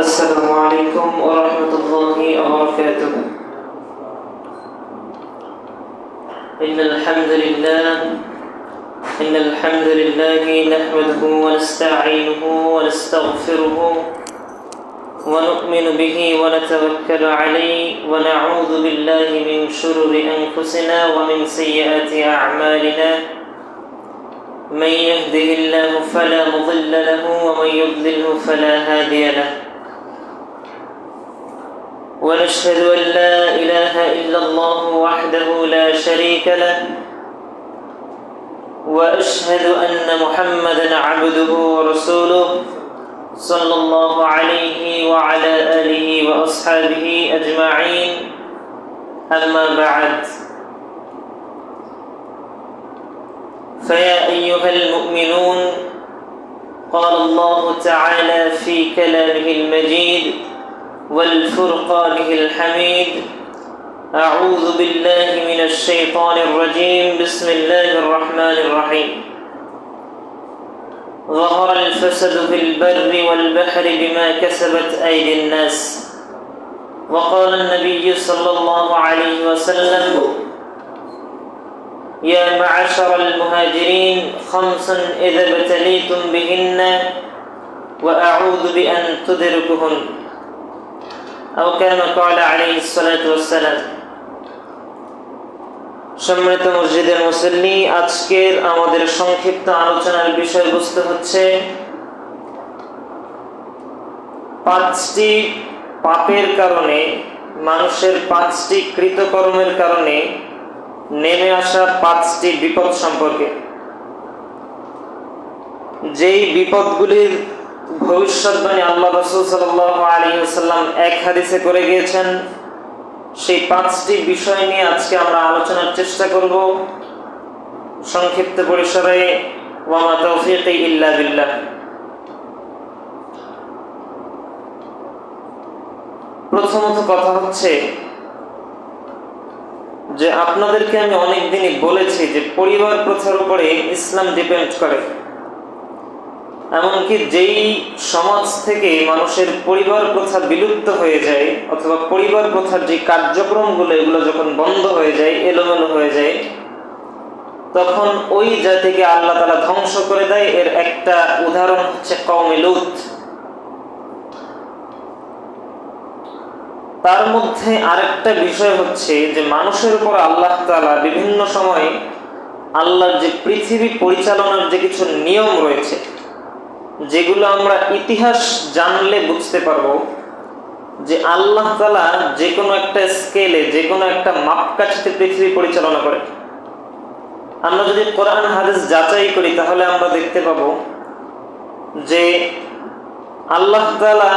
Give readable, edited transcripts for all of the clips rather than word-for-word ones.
السلام عليكم ورحمة الله وبركاته. إن الحمد لله نحمده ونستعينه ونستغفره ونؤمن به ونتوكل عليه ونعوذ بالله من شرور أنفسنا ومن سيئات أعمالنا. من يهده الله فلا مضل له ومن يضلله فلا هادي له. ونشهد أن لا إله إلا الله وحده لا شريك له، وأشهد أن محمدًا عبده ورسوله صلى الله عليه وعلى آله وأصحابه أجمعين. أما بعد، فيا أيها المؤمنون، قال الله تعالى في كلامه المجيد والفرقانه الحميد: أعوذ بالله من الشيطان الرجيم. بسم الله الرحمن الرحيم. ظهر الفساد في البر والبحر بما كسبت أيدي الناس. وقال النبي صلى الله عليه وسلم: يا معشر المهاجرين، خمس إذا ابتليتم بهن وأعوذ بأن تدركهن، أو كما قال عليه الصلاة والسلام. সম্মানিত মসজিদের মুসল্লি, আজকের আমাদের সংক্ষিপ্ত আলোচনার বিষয়বস্তু হচ্ছে পাঁচটি পাপের কারণে, মানুষের পাঁচটি কৃতকর্মের কারণে নেমে আসা পাঁচটি বিপদ সম্পর্কে। যেই বিপদগুলির ভবিষ্যৎবাণী আল্লাহ রাসূল সাল্লাল্লাহু আলাইহি ওয়াসাল্লাম এক হাদিসে করে গিয়েছেন, সেই পাঁচটি বিষয় নিয়ে আজকে আমরা আলোচনার চেষ্টা করব সংক্ষিপ্ত পরিসরে। ওয়া মা তাওফীকি ইল্লা বিল্লাহ। প্রথমত কথা হচ্ছে যে আপনাদেরকে আমি অনেকদিনই বলেছি যে পরিবার প্রথার উপরে ইসলাম ডিপেন্ড করে। এমনকি যেই সমাজ থেকে মানুষের পরিবার প্রথা বিলুপ্ত হয়ে যায়, অথবা পরিবার প্রথার যে কার্যক্রমগুলো এগুলো যখন বন্ধ হয়ে যায়, এলোমেলো হয়ে যায়, তখন ওই জাতিকে আল্লাহ তাআলা ধ্বংস করে দেয়। এর একটা উদাহরণ হচ্ছে কওমে লূত। তার মধ্যে আরেকটা বিষয় হচ্ছে যে মানুষের উপর আল্লাহ তাআলা বিভিন্ন সময় আল্লাহর যে পৃথিবী পরিচালনার যে কিছু নিয়ম রয়েছে, যেগুলো আমরা ইতিহাস জানলে বুঝতে পারবো যে আল্লাহ তাআলা যে কোনো একটা স্কেলে, যে কোনো একটা মাপকাঠিতে পৃথিবী পরিচালনা করে। আমরা যদি কোরআন হাদিস যাচাই করি তাহলে আমরা দেখতে পাবো যে আল্লাহ তাআলা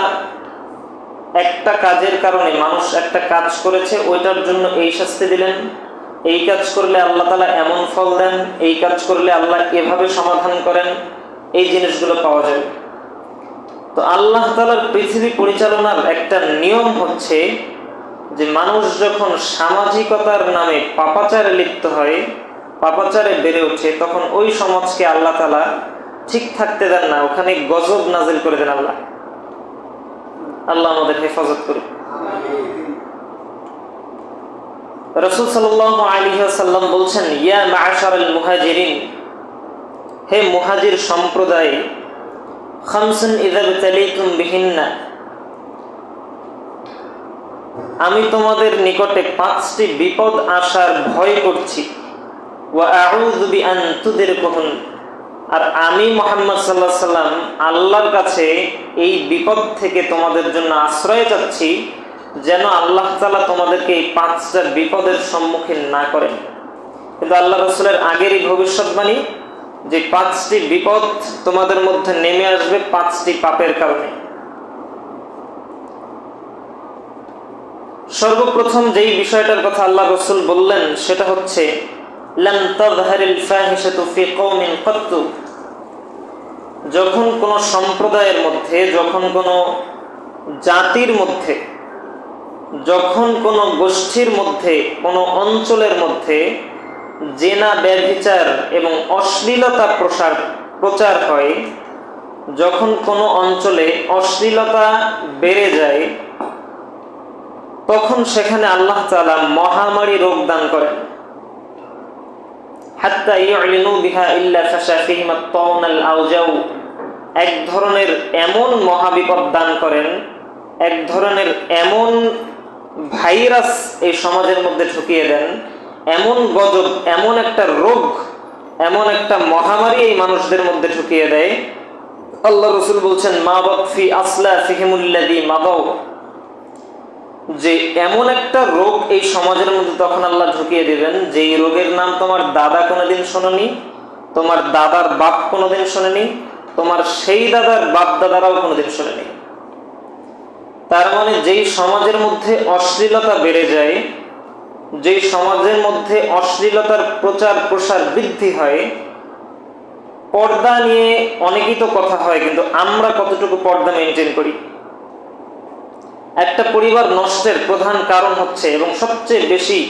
একটা কাজের কারণে, মানুষ একটা কাজ করেছে, ওইটার জন্য এই শাস্তি দিলেন। এই কাজ করলে আল্লাহ তাআলা এমন ফল দেন, এই কাজ করলে আল্লাহ এভাবে সমাধান করেন। এই জিনিসগুলো পাওয়া যায়। তো আল্লাহ তাআলার পৃথিবী পরিচালনার একটা নিয়ম হচ্ছে যে মানুষ যখন সামাজিকতার নামে পাপাচারে লিপ্ত হয়, পাপাচারে বেড়ে ওঠে, তখন ওই সমাজকে আল্লাহ তাআলা ঠিক থাকতে দেন না, ওখানে গজব নাজিল করে দেন আল্লাহ। আল্লাহ আমাদের হেফাজত করুন। রাসূল সাল্লাল্লাহু আলাইহি ওয়াসাল্লাম বলছেন: ইয়া মা'আশারাল মুহাজিরিন, হে মুহাজির সম্প্রদায়, খামসুন ইযা বতালিতুম বিহিন্না, আমি তোমাদের নিকটে পাঁচটি বিপদ আসার ভয় করছি। ওয়া আউযু বিআন তুদরিকুহুন, আর আমি মুহাম্মদ সাল্লাল্লাহু আলাইহি ওয়াসাল্লাম আল্লাহর কাছে এই বিপদ থেকে তোমাদের জন্য আশ্রয় চাচ্ছি, যেন আল্লাহ তাআলা তোমাদেরকে এই পাঁচটা বিপদের সম্মুখীন না করেন। কিন্তু আল্লাহ রাসূলের আগেরই ভবিষ্যৎবাণী যে পাঁচটি বিপদ তোমাদের মধ্যে নেমে আসবে পাঁচটি পাপের কারণে। সর্বপ্রথম যেই বিষয়টার কথা আল্লাহ রাসূল বললেন সেটা হচ্ছে লাম তাযহারিল ফাহিশাতু ফি কওমিন ক্বাত্তু। যখন কোনো সম্প্রদায়ের মধ্যে, যখন কোনো জাতির মধ্যে, যখন কোনো গোষ্ঠীর মধ্যে, কোনো অঞ্চলের মধ্যে জেনা, ব্যভিচার এবং অশ্লীলতা প্রচার হয়, যখন কোনো অঞ্চলে অশ্লীলতা বেড়ে যায় তখন সেখানে আল্লাহ তাআলা মহামারী রোগ দান করেন। হাত্তা ইউলিনু বিহা ইল্লা ফাশা ফিহিম আত-তাউন আল-আওজাউ, এক ধরনের এমন মহাবিপদ দান করেন, এক ধরনের এমন ভাইরাস এই সমাজের মধ্যে ঢুকিয়ে দেন, এমন গজব, এমন একটা রোগ, এমন একটা মহামারী এই মানুষদের মধ্যে ঢুকিয়ে দেয়। আল্লাহ রাসূল বলছেন মা বাকফি আসলাফিহিমুল্লাযী মাদাউ, যে এমন একটা রোগ এই সমাজের মধ্যে তখন আল্লাহ ঢুকিয়ে দিবেন যেই রোগের নাম তোমার দাদা কোনোদিন শোনেনি, তোমার দাদার বাপ কোনোদিন শোনেনি, তোমার সেই দাদার বাপ দাদারাও কোনোদিন শোনেনি। তার মানে যেই সমাজের মধ্যে অশ্লীলতা বেড়ে যায়, যেই সমাজের মধ্যে অশ্লীলতার প্রচার প্রসার বৃদ্ধি হয়, পর্দা নিয়ে অনেকই তো কথা হয়, কিন্তু আমরা কতটুকু পর্দা মেনটেন করি? একটা পরিবার নষ্টের প্রধান কারণ হচ্ছে, এবং সবচেয়ে বেশি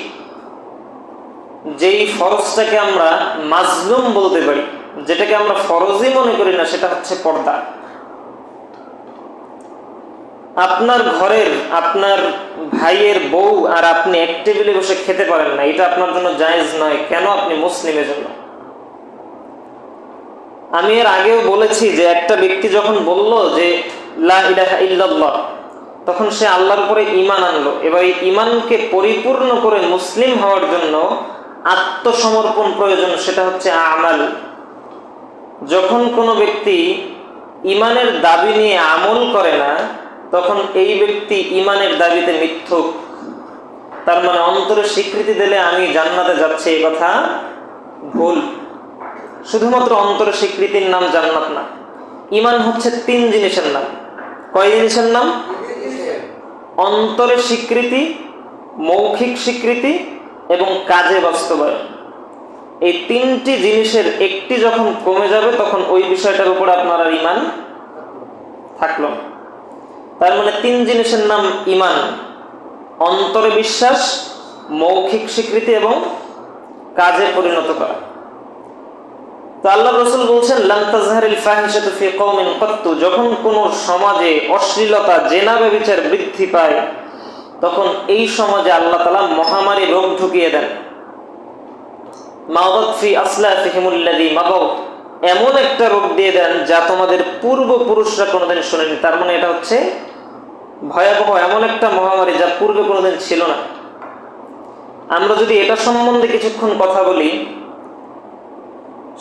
যেই ফরজটাকে আমরা মাজলুম বলতে পারি, যেটাকে আমরা ফরজই মনে করি না, সেটা হচ্ছে পর্দা। আপনার ঘরের আপনার ভাইয়ের বউ আর আপনি এক টেবিলে বসে খেতে পারেন না, এটা আপনার জন্য জায়েজ নয়। কেন? আপনি মুসলিমের জন্য। আমি এর আগেও বলেছি যে একটা ব্যক্তি যখন বলল যে লা ইলাহা ইল্লাল্লাহ, তখন সে আল্লাহর উপরে ঈমান আনলো। এবার এই ঈমানকে পরিপূর্ণ করে মুসলিম হওয়ার জন্য আত্মসমর্পণ প্রয়োজন, সেটা হচ্ছে আমাল। যখন কোনো ব্যক্তি ঈমানের দাবি নিয়ে আমল করে না, তখন এই ব্যক্তি ঈমানের দাবিতে মিথ্যুক। তার মানে অন্তরে স্বীকৃতি দিলে আমি জান্নাতে যাচ্ছি, এই কথা ভুল। শুধুমাত্র অন্তরে স্বীকৃতির নাম জান্নাত না। ঈমান হচ্ছে 3 জিনিসের নাম। কয় জিনিসের নাম? অন্তরে স্বীকৃতি, মৌখিক স্বীকৃতি এবং কাজে বাস্তবায়ন। এই 3টি জিনিসের একটি যখন কমে যাবে তখন ওই বিষয়টার উপর আপনার আর ঈমান থাকলো। তার মানে 3 জিনিসের নাম ঈমান: অন্তরে বিশ্বাস, মৌখিক স্বীকৃতি এবং কাজে পরিণত করা। তো আল্লাহ রাসূল বলছেন লান তাজহারিল ফাহিশাতু ফি কওমিন কাত্তু, যখন কোনো সমাজে অশ্লীলতা, জিনা, ব্যভিচার বৃদ্ধি পায় তখন এই সমাজে আল্লাহ তাআলা মহামারী রোগ ঢুকিয়ে দেন। মাওয়াত ফি আসলাফিহিমুল্লাযী মাদাউ, এমন একটা রোগ দিয়ে দেন যা তোমাদের পূর্বপুরুষরা কোনোদিন শোনেনি। তার মানে এটা হচ্ছে ভয়াবহ এমন একটা মহামারী যা পূর্বে কোনোদিন ছিল না। আমরা যদি এটা সম্বন্ধে কিছুক্ষণ কথা বলি,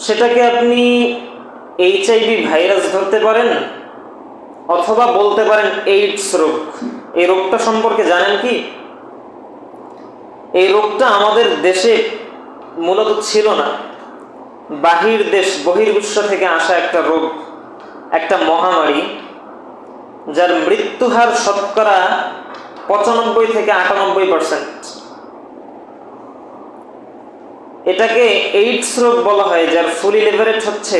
সেটাকে আপনি HIV ভাইরাস ধরতে পারেন, অথবা বলতে পারেন এইডস রোগ। এই রোগটা সম্পর্কে জানেন কি? এই রোগটা আমাদের দেশে মূলত ছিল না, বাহির দেশ, বহির্বিশ্ব থেকে আসা একটা রোগ, একটা মহামারী, যার মৃত্যুহার শতকরা 95 থেকে 98%। এটাকে এইডস রোগ বলা হয়, যার ফুল লেভারেট হচ্ছে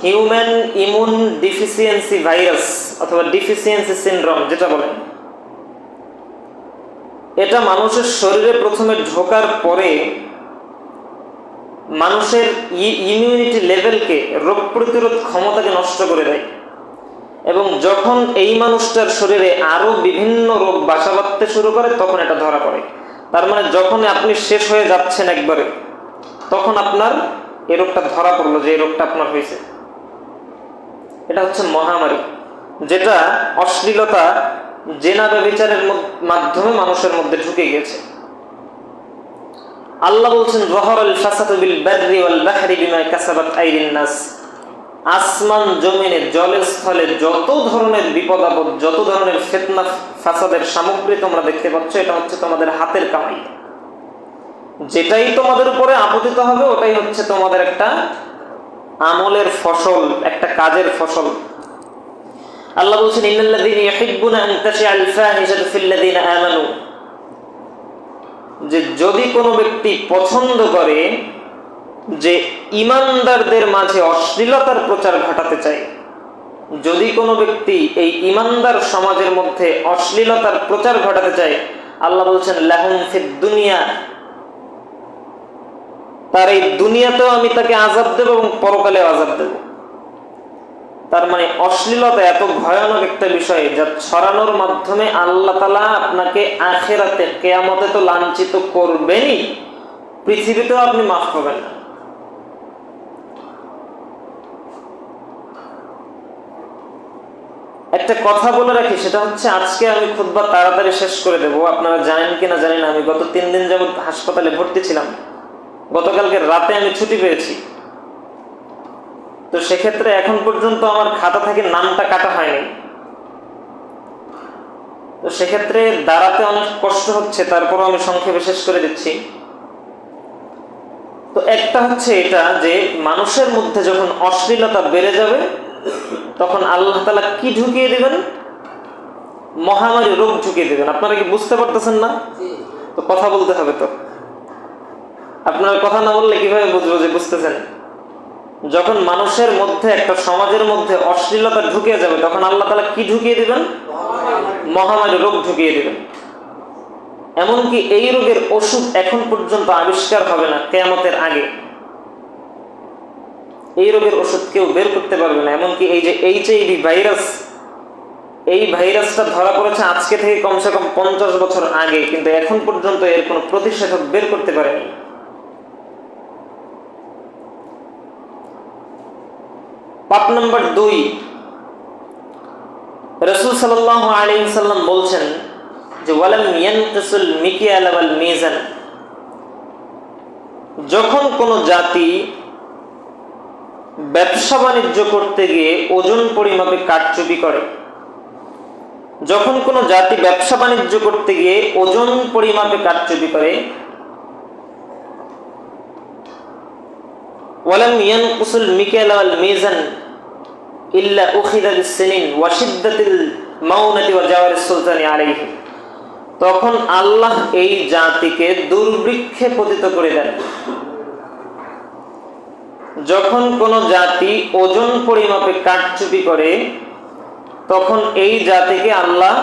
হিউম্যান ইমিউন ডিফিসিয়েন্সি ভাইরাস অথবা ডিফিসিয়েন্সি সিনড্রোম যেটা বলেন। এটা মানুষের শরীরে প্রথমে ঢোকার পরে মানুষের ইমিউনিটি লেভেলকে, রোগ প্রতিরোধ ক্ষমতাকে নষ্ট করে দেয়, এবং যখন এই মানুষটার শরীরে আরো বিভিন্ন রোগ বাসা বাঁধতে শুরু করে তখন এটা ধরা পড়ে। তার মানে যখন আপনি শেষ হয়ে যাচ্ছেন একবারে, তখন আপনার এই রোগটা ধরা পড়লো যে এই রোগটা আপনার হয়েছে। এটা হচ্ছে মহামারী, যেটা অশ্লীলতা, জিনা, ব্যভিচারের মাধ্যমে মানুষের মধ্যে ঢুকে গিয়েছে। আল্লাহ বলছেন যাহারাল ফাসাদু বিল বাররি ওয়াল বাহরি বিমা কাসাবাত আইদিন নাস, আসমান জমিনে জলে স্থলে যত ধরনের বিপদ আপদ, যত ধরনের ফিতনা ফাসাদের সামগ্রী তোমরা দেখতে পাচ্ছ, এটা হচ্ছে তোমাদের হাতের কামাই। যেটাই তোমাদের উপরে আপতিত হবে ওটাই হচ্ছে তোমাদের একটা আমলের ফসল, একটা কাজের ফসল। আল্লাহ বলছেন ইন্নাল্লাযীনা ইউহিব্বুনা আন তাশিআল ফাহিশাতু ফিল্লাযীনা আমানু, যে যদি কোনো ব্যক্তি পছন্দ করে যে ঈমানদারদের মাঝে অশ্লীলতার প্রচার ঘটাতে চায়, যদি কোনো ব্যক্তি এই ঈমানদার সমাজের মধ্যে অশ্লীলতার প্রচার ঘটাতে চায়, আল্লাহ বলছেন লাহুম ফিদ দুনিয়া, তার এই দুনিয়াতেও আমি তাকে আযাব দেব এবং পরকালেও আযাব দেব। তার মানে অশ্লীলতা এত ভয়ানক একটা বিষয় যা ছড়ানোর মাধ্যমে আল্লাহ তাআলা আপনাকে আখিরাতে কিয়ামতে তো লাঞ্ছিত করবেনই, পৃথিবীতেও আপনি মাফ পাবেন না। একটা কথা বলে রাখি, সেটা হচ্ছে আজকে আমি খুতবা তাড়াতাড়ি শেষ করে দেব। আপনারা জানেন কিনা জানি না, আমি গত 3 দিন যাবত হাসপাতালে ভর্তি ছিলাম। গতকালকে রাতে আমি ছুটি পেয়েছি, তো সেক্ষেত্রে এখন পর্যন্ত আমার খাতা থেকে নামটা কাটা হয়নি। তো সেক্ষেত্রে দাঁড়াতে অনেক কষ্ট হচ্ছে, তারপরও আমি সংক্ষেপে শেষ করে দিচ্ছি। তো একটা হচ্ছে এটা যে মানুষের মধ্যে যখন অশ্লীলতা বেড়ে যাবে তখন আল্লাহ তাআলা কি ঢুকিয়ে দিবেন? মহামারী রোগ ঢুকিয়ে দিবেন। আপনারা কি বুঝতে পারতেছেন না? তো কথা বলতে হবে। তো আপনারা কথা না বললে কিভাবে বুঝবো যে বুঝতেছেন? যখন মানুষের মধ্যে, একটা সমাজের মধ্যে অশ্লীলতা ঢুকিয়ে যাবে তখন আল্লাহ তাআলা কি ঢুকিয়ে দিবেন? মহামারী রোগ ঢুকিয়ে দিবেন। এমনকি এই রোগের ওষুধ এখন পর্যন্ত আবিষ্কার হবে না কিয়ামতের আগে। এই রোগের ওষুধ কেউ বের করতে পারবে না। এমনকি এই যে HIV ভাইরাস, এই ভাইরাসটা ধরা পড়েছে আজকে থেকে কমসে কম 50 বছর আগে, কিন্তু এখন পর্যন্ত এর কোনো প্রতিষেধক বের করতে পারেনি। পাপ নাম্বার 2, রাসূল সাল্লাল্লাহু আলাইহি ওয়াসাল্লাম বলছেন যে ওয়ালাম ইয়ানকিসুল মিকিয়াল ওয়াল মিজান, যখন কোন জাতি ব্যবসা বাণিজ্য করতে গিয়ে ওজন পরিমাপে কারচুপি করে, যখন কোন জাতি ব্যবসা বাণিজ্য করতে গিয়ে ওজন পরিমাপে কারচুপি করে, ওয়ালাম ইয়ানকুসুল মিকিয়াল ওয়াল মিজান ইল্লা উখিযা বিস-সিনিন ওয়া শিদ্দাতিল মাউনাতি ওয়া জাওয়ারিস সুলতানি আলাইহি, তখন আল্লাহ এই জাতিকে দুর্ভিক্ষে পতিত করে দেন। যখন কোন জাতি ওজন পরিমাপে কারচুপি করে তখন এই জাতিকে আল্লাহ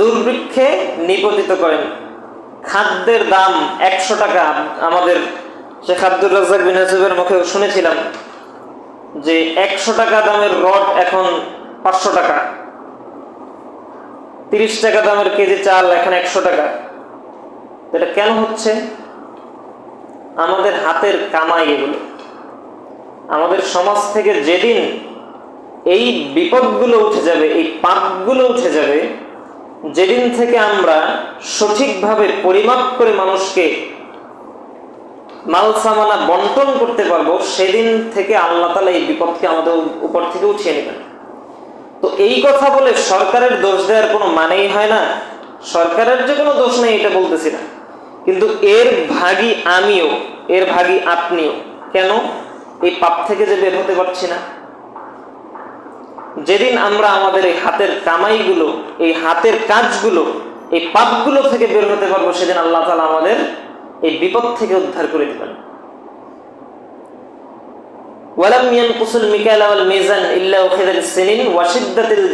দুর্ভিক্ষে নিপতিত করেন। খাদ্যের দাম 100 টাকা, আমাদের শেখ আব্দুর রাজ্জাক বিন ইউসুফের মুখে শুনেছিলাম যে 100 টাকা দামের রড এখন 500 টাকা, 30 টাকা দামের কেজি চাল এখন 100 টাকা। এটা কেন হচ্ছে? আমাদের হাতের কামাই এগুলো। আমাদের সমাজ থেকে যেদিন এই বিপদগুলো উঠে যাবে, এই পাপগুলো উঠে যাবে, যেদিন থেকে আমরা সঠিকভাবে পরিমাপ করে মানুষকে মাল সামানা বন্টন করতে পারবো, সেদিন থেকে আল্লাহ তাআলা এই বিপদকে আমাদের উপর থেকে উঠিয়ে নেবেন। তো এই কথা বলে সরকারের দোষ দেওয়ার কোনো মানেই হয় না। সরকারের যে কোনো দোষ নেই এটা বলতেছি না, কিন্তু এর ভাগী আমিও, এর ভাগী আপনিও। কেন? এই পাপ থেকে যে বের হতে পারছি না। যেদিন আমরা আমাদের এই হাতের কামাইগুলো, এই হাতের কাজগুলো, এই পাপগুলো থেকে বের হতে পারবো, সেদিন আল্লাহ তাআলা আমাদের এই বিপদ থেকে উদ্ধার করে দিবেন। ওয়ালাম ইয়ানকুসুল মিকাল ওয়াল মিজান ইল্লা উখিযা বিস-সিনিন ওয়া শিদ্দাতিল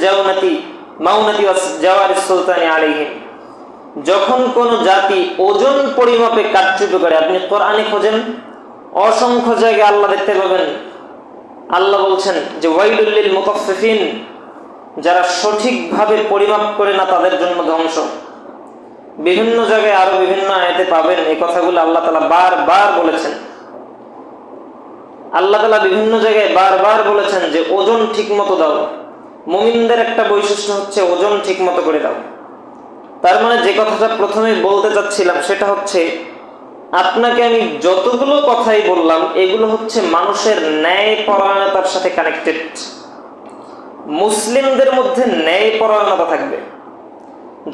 মাউনাতি ওয়া জাওয়ারিস সুলতানি আলাইহিম, যখন কোন জাতি ওজন পরিমাপে কারচুপি করে, আপনি কোরআনে খোঁজেন, অসংখ্য জায়গায় আল্লাহ দেখতে পাবেন আল্লাহ বলছেন যে ওয়াইলুল লিল মুতাফফিফিন, যারা সঠিকভাবে পরিমাপ করে না তাদের জন্য ধ্বংস। বিভিন্ন জায়গায় আরো বিভিন্ন আয়াতে পাবেন এই কথাগুলো আল্লাহ তাআলা বারবার বলেছেন। আল্লাহ তাআলা বিভিন্ন জায়গায় বারবার বলেছেন যে ওজন ঠিকমতো দাও। মুমিনদের একটা বৈশিষ্ট্য হচ্ছে ওজন ঠিকমতো করে দাও। তার মানে যে কথাটা প্রথমে বলতে চাচ্ছিলাম সেটা হচ্ছে, আপনাকে আমি যতগুলো কথাই বললাম এগুলো হচ্ছে মানুষের ন্যায় পরায়ণতার সাথে কানেক্টেড। মুসলিমদের মধ্যে ন্যায় পরায়ণতা থাকবে,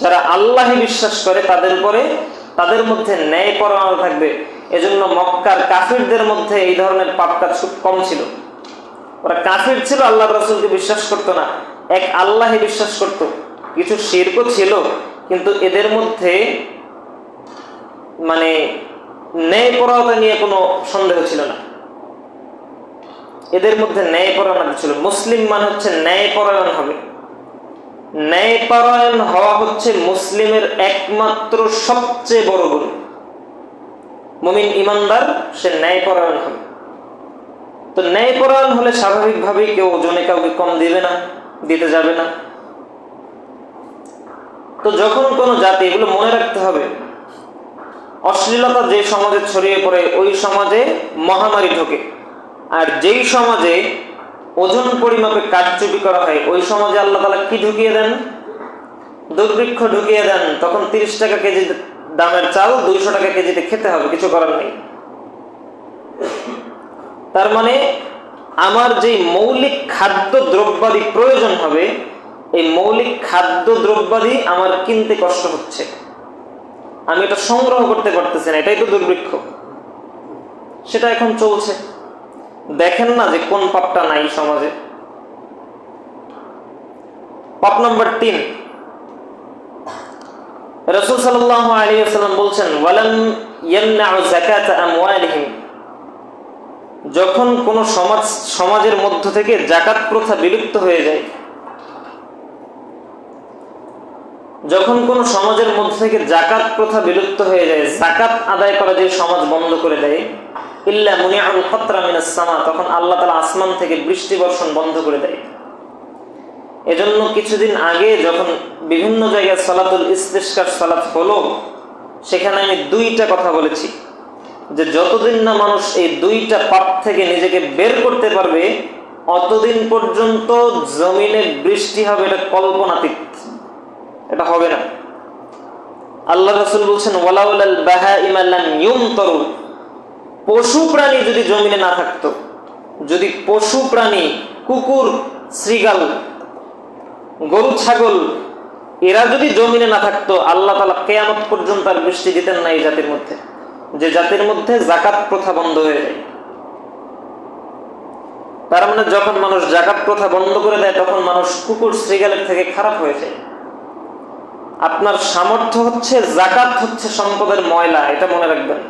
যারা আল্লাহে বিশ্বাস করে তাদের মধ্যে ন্যায় পরায়ণতা থাকবে। এজন্য মক্কার কাফিরদের মধ্যে এই ধরনের পাপ কাজ খুব কম ছিল। ওরা কাফির ছিল, আল্লাহ রাসূলকে বিশ্বাস করতো না, এক আল্লাহে বিশ্বাস করত, কিছু শিরকও ছিল, কিন্তু এদের মধ্যে মানে ন্যায়পরায়ণতা নিয়ে কোনো সন্দেহ ছিল না। এদের মধ্যে ন্যায়পরায়ণতা ছিল। মুসলিম মানে হচ্ছে ন্যায়পরায়ণ হবে। ন্যায়পরায়ণ হওয়া হচ্ছে মুসলিমের একমাত্র সবচেয়ে বড় গুণ। মুমিন ইমানদার, সে ন্যায়পরায়ণ হবে। তো ন্যায়পরায়ণ হলে স্বাভাবিকভাবেই কেউ ওজনে কাউকে কম দিবে না, দিতে যাবে না। তো যখন কোনো জাতি, এগুলো মনে রাখতে হবে, অশ্লীলতা যে সমাজে ছড়িয়ে পড়ে ওই সমাজে মহামারী ঢোকে, আর যেই সমাজে ওজন পরিমাপে কারচুপি করা হয় ওই সমাজে আল্লাহ তাআলা কি ঢুকিয়ে দেন? দুর্ভিক্ষ ঢুকিয়ে দেন। তখন 30 টাকা কেজি দামের চাল 200 টাকা কেজিতে খেতে হবে, কিছু করার নেই। তার মানে আমার যে মৌলিক খাদ্য দ্রব্যাদি প্রয়োজন হবে, এই মৌলিক খাদ্য দ্রব্যাদি আমার কিনতে কষ্ট হচ্ছে, আমি এটা সংগ্রহ করতে পারতেছি না, এটাই তো দুর্ভিক্ষ। সেটা এখন চলছে। দেখেন না যে কোন পাপটা নাই সমাজে। পাপ নাম্বার 3, রাসূল সাল্লাল্লাহু আলাইহি ওয়াসাল্লাম বলছেন, ওয়ালাম ইয়ামনাউ যাকাত আমওয়ালিহিম, যখন কোন সমাজের মধ্য থেকে যাকাত প্রথা বিলুপ্ত হয়ে যায়, যখন কোন সমাজের মধ্যে থেকে যাকাত প্রথা বিলুপ্ত হয়ে যায়, যাকাত আদায় করা যে সমাজ বন্ধ করে দেয়, ইল্লা মুনিআল কাতরা মিনাস সামা, তখন আল্লাহ তাআলা আসমান থেকে বৃষ্টি বর্ষণ বন্ধ করে দেয়। এজন্য কিছুদিন আগে যখন বিভিন্ন জায়গায় সালাতুল ইস্তিসকার সালাত হলো, সেখানে আমি 2টা কথা বলেছি যে যতদিন না মানুষ এই 2টা পাপ থেকে নিজেকে বের করতে পারবে, অতদিন পর্যন্ত জমিনে বৃষ্টি হবে এটা কল্পনাতীত, এটা হবে না। আল্লাহ রাসূল বলছেন, ওয়ালাউলাল বাহাইমা লাম ইউমতারু, পশু প্রাণী যদি জমিনে না থাকতো, যদি পশু প্রাণী, কুকুর, শৃগাল, গরু, ছাগল, এরা যদি জমিনে না থাকতো, আল্লাহ তাআলা কিয়ামত পর্যন্ত আর বৃষ্টি দিতেন না এই জাতির মধ্যে, যে জাতির মধ্যে যাকাত প্রথা বন্ধ হয়ে যায়। তার মানে যখন মানুষ যাকাত প্রথা বন্ধ করে দেয়, তখন মানুষ কুকুর, শৃগালের থেকে খারাপ হয়ে যায়। আপনার সামর্থ্য হচ্ছে, যাকাত হচ্ছে সম্পদের ময়লা, এটা মনে রাখবেন।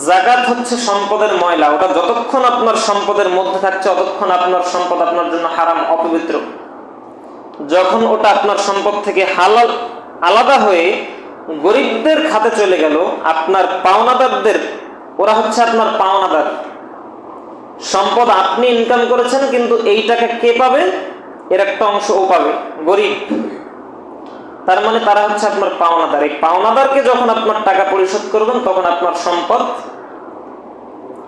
যাকাত হচ্ছে সম্পদের ময়লা, ওটা যতক্ষণ আপনার সম্পদের মধ্যে থাকছে ততক্ষণ আপনার সম্পদ আপনার জন্য হারাম, অপবিত্র। যখন ওটা আপনার সম্পদ থেকে হালাল আলাদা হয়ে গরিবদের খাতে চলে গেল, আপনার পাওনাদারদের, ওরা হচ্ছে আপনার পাওনাদার। সম্পদ আপনি ইনকাম করেছেন, কিন্তু এই টাকা কে পাবে? এর একটা অংশ ও পাবে, গরিব। তার মানে তারা হচ্ছে আপনার পাওনাদার। এই পাওনাদারকে যখন আপনার টাকা পরিশোধ করবেন, তখন আপনার সম্পদ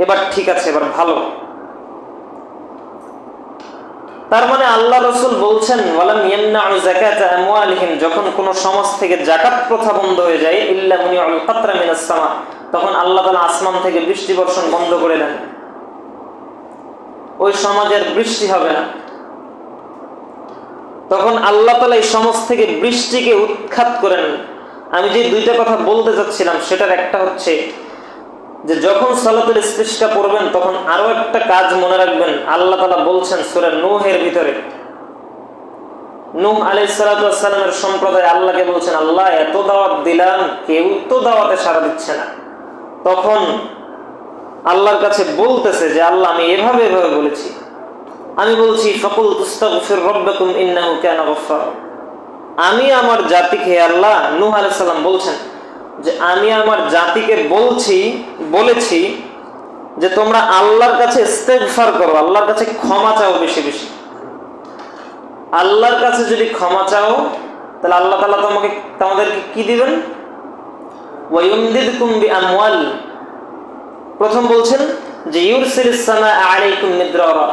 এবার ঠিক আছে, এবার ভালো। তার মানে আল্লাহ রাসূল বলছেন, ওয়ালাম ইয়ামনাউ যাকাত আমওয়ালিহিম, যখন কোন সমাজ থেকে যাকাত প্রথা বন্ধ হয়ে যায়, ইল্লা মুনিআল কাতরা মিনাস সামা, তখন আল্লাহ তাআলা আসমান থেকে বৃষ্টি বর্ষণ বন্ধ করে দেন, ওই সমাজের বৃষ্টি হবে না। তখন আল্লাহ তাআলা এই সমাজ থেকে বৃষ্টিকে উৎখাত করেন। আমি যে 2টা কথা বলতে যাচ্ছিলাম, সেটার একটা হচ্ছে যে যখন সালাতুল ইস্তিসকা পড়বেন, তখন আরো একটা কাজ মনে রাখবেন। আল্লাহ তাআলা বলছেন সূরা নূহের ভিতরে, নূহ আলাইহিস সালাতু ওয়াস সালামের সম্প্রদায় আল্লাহকে বলছেন, আল্লাহ এত দাওয়াত দিলাম, কেউ তো দাওয়াতে সাড়া দিচ্ছে না। তখন আল্লাহর কাছে বলতেছে যে আল্লাহ আমি এভাবে এভাবে বলেছি, আমি বলছি ফাকুল তুস্তাগফির রাব্বাকুম ইন্নাহু কানা গফফার, আমি আমার জাতিকে, আল্লাহ নূহ আলাইহিস সালাম বলছেন যে আমি আমার জাতিকে বলেছি যে তোমরা আল্লাহর কাছে ইস্তেগফার করো, আল্লাহর কাছে ক্ষমা চাও বেশি বেশি। আল্লাহর কাছে যদি ক্ষমা চাও, তাহলে আল্লাহ তাআলা তোমাদেরকে কি দিবেন? ওয়া ইউমদিদকুম বিআমওয়াল, প্রথম বলছেন যে ইউরসিলিস সামা আলাইকুম মিদরারা,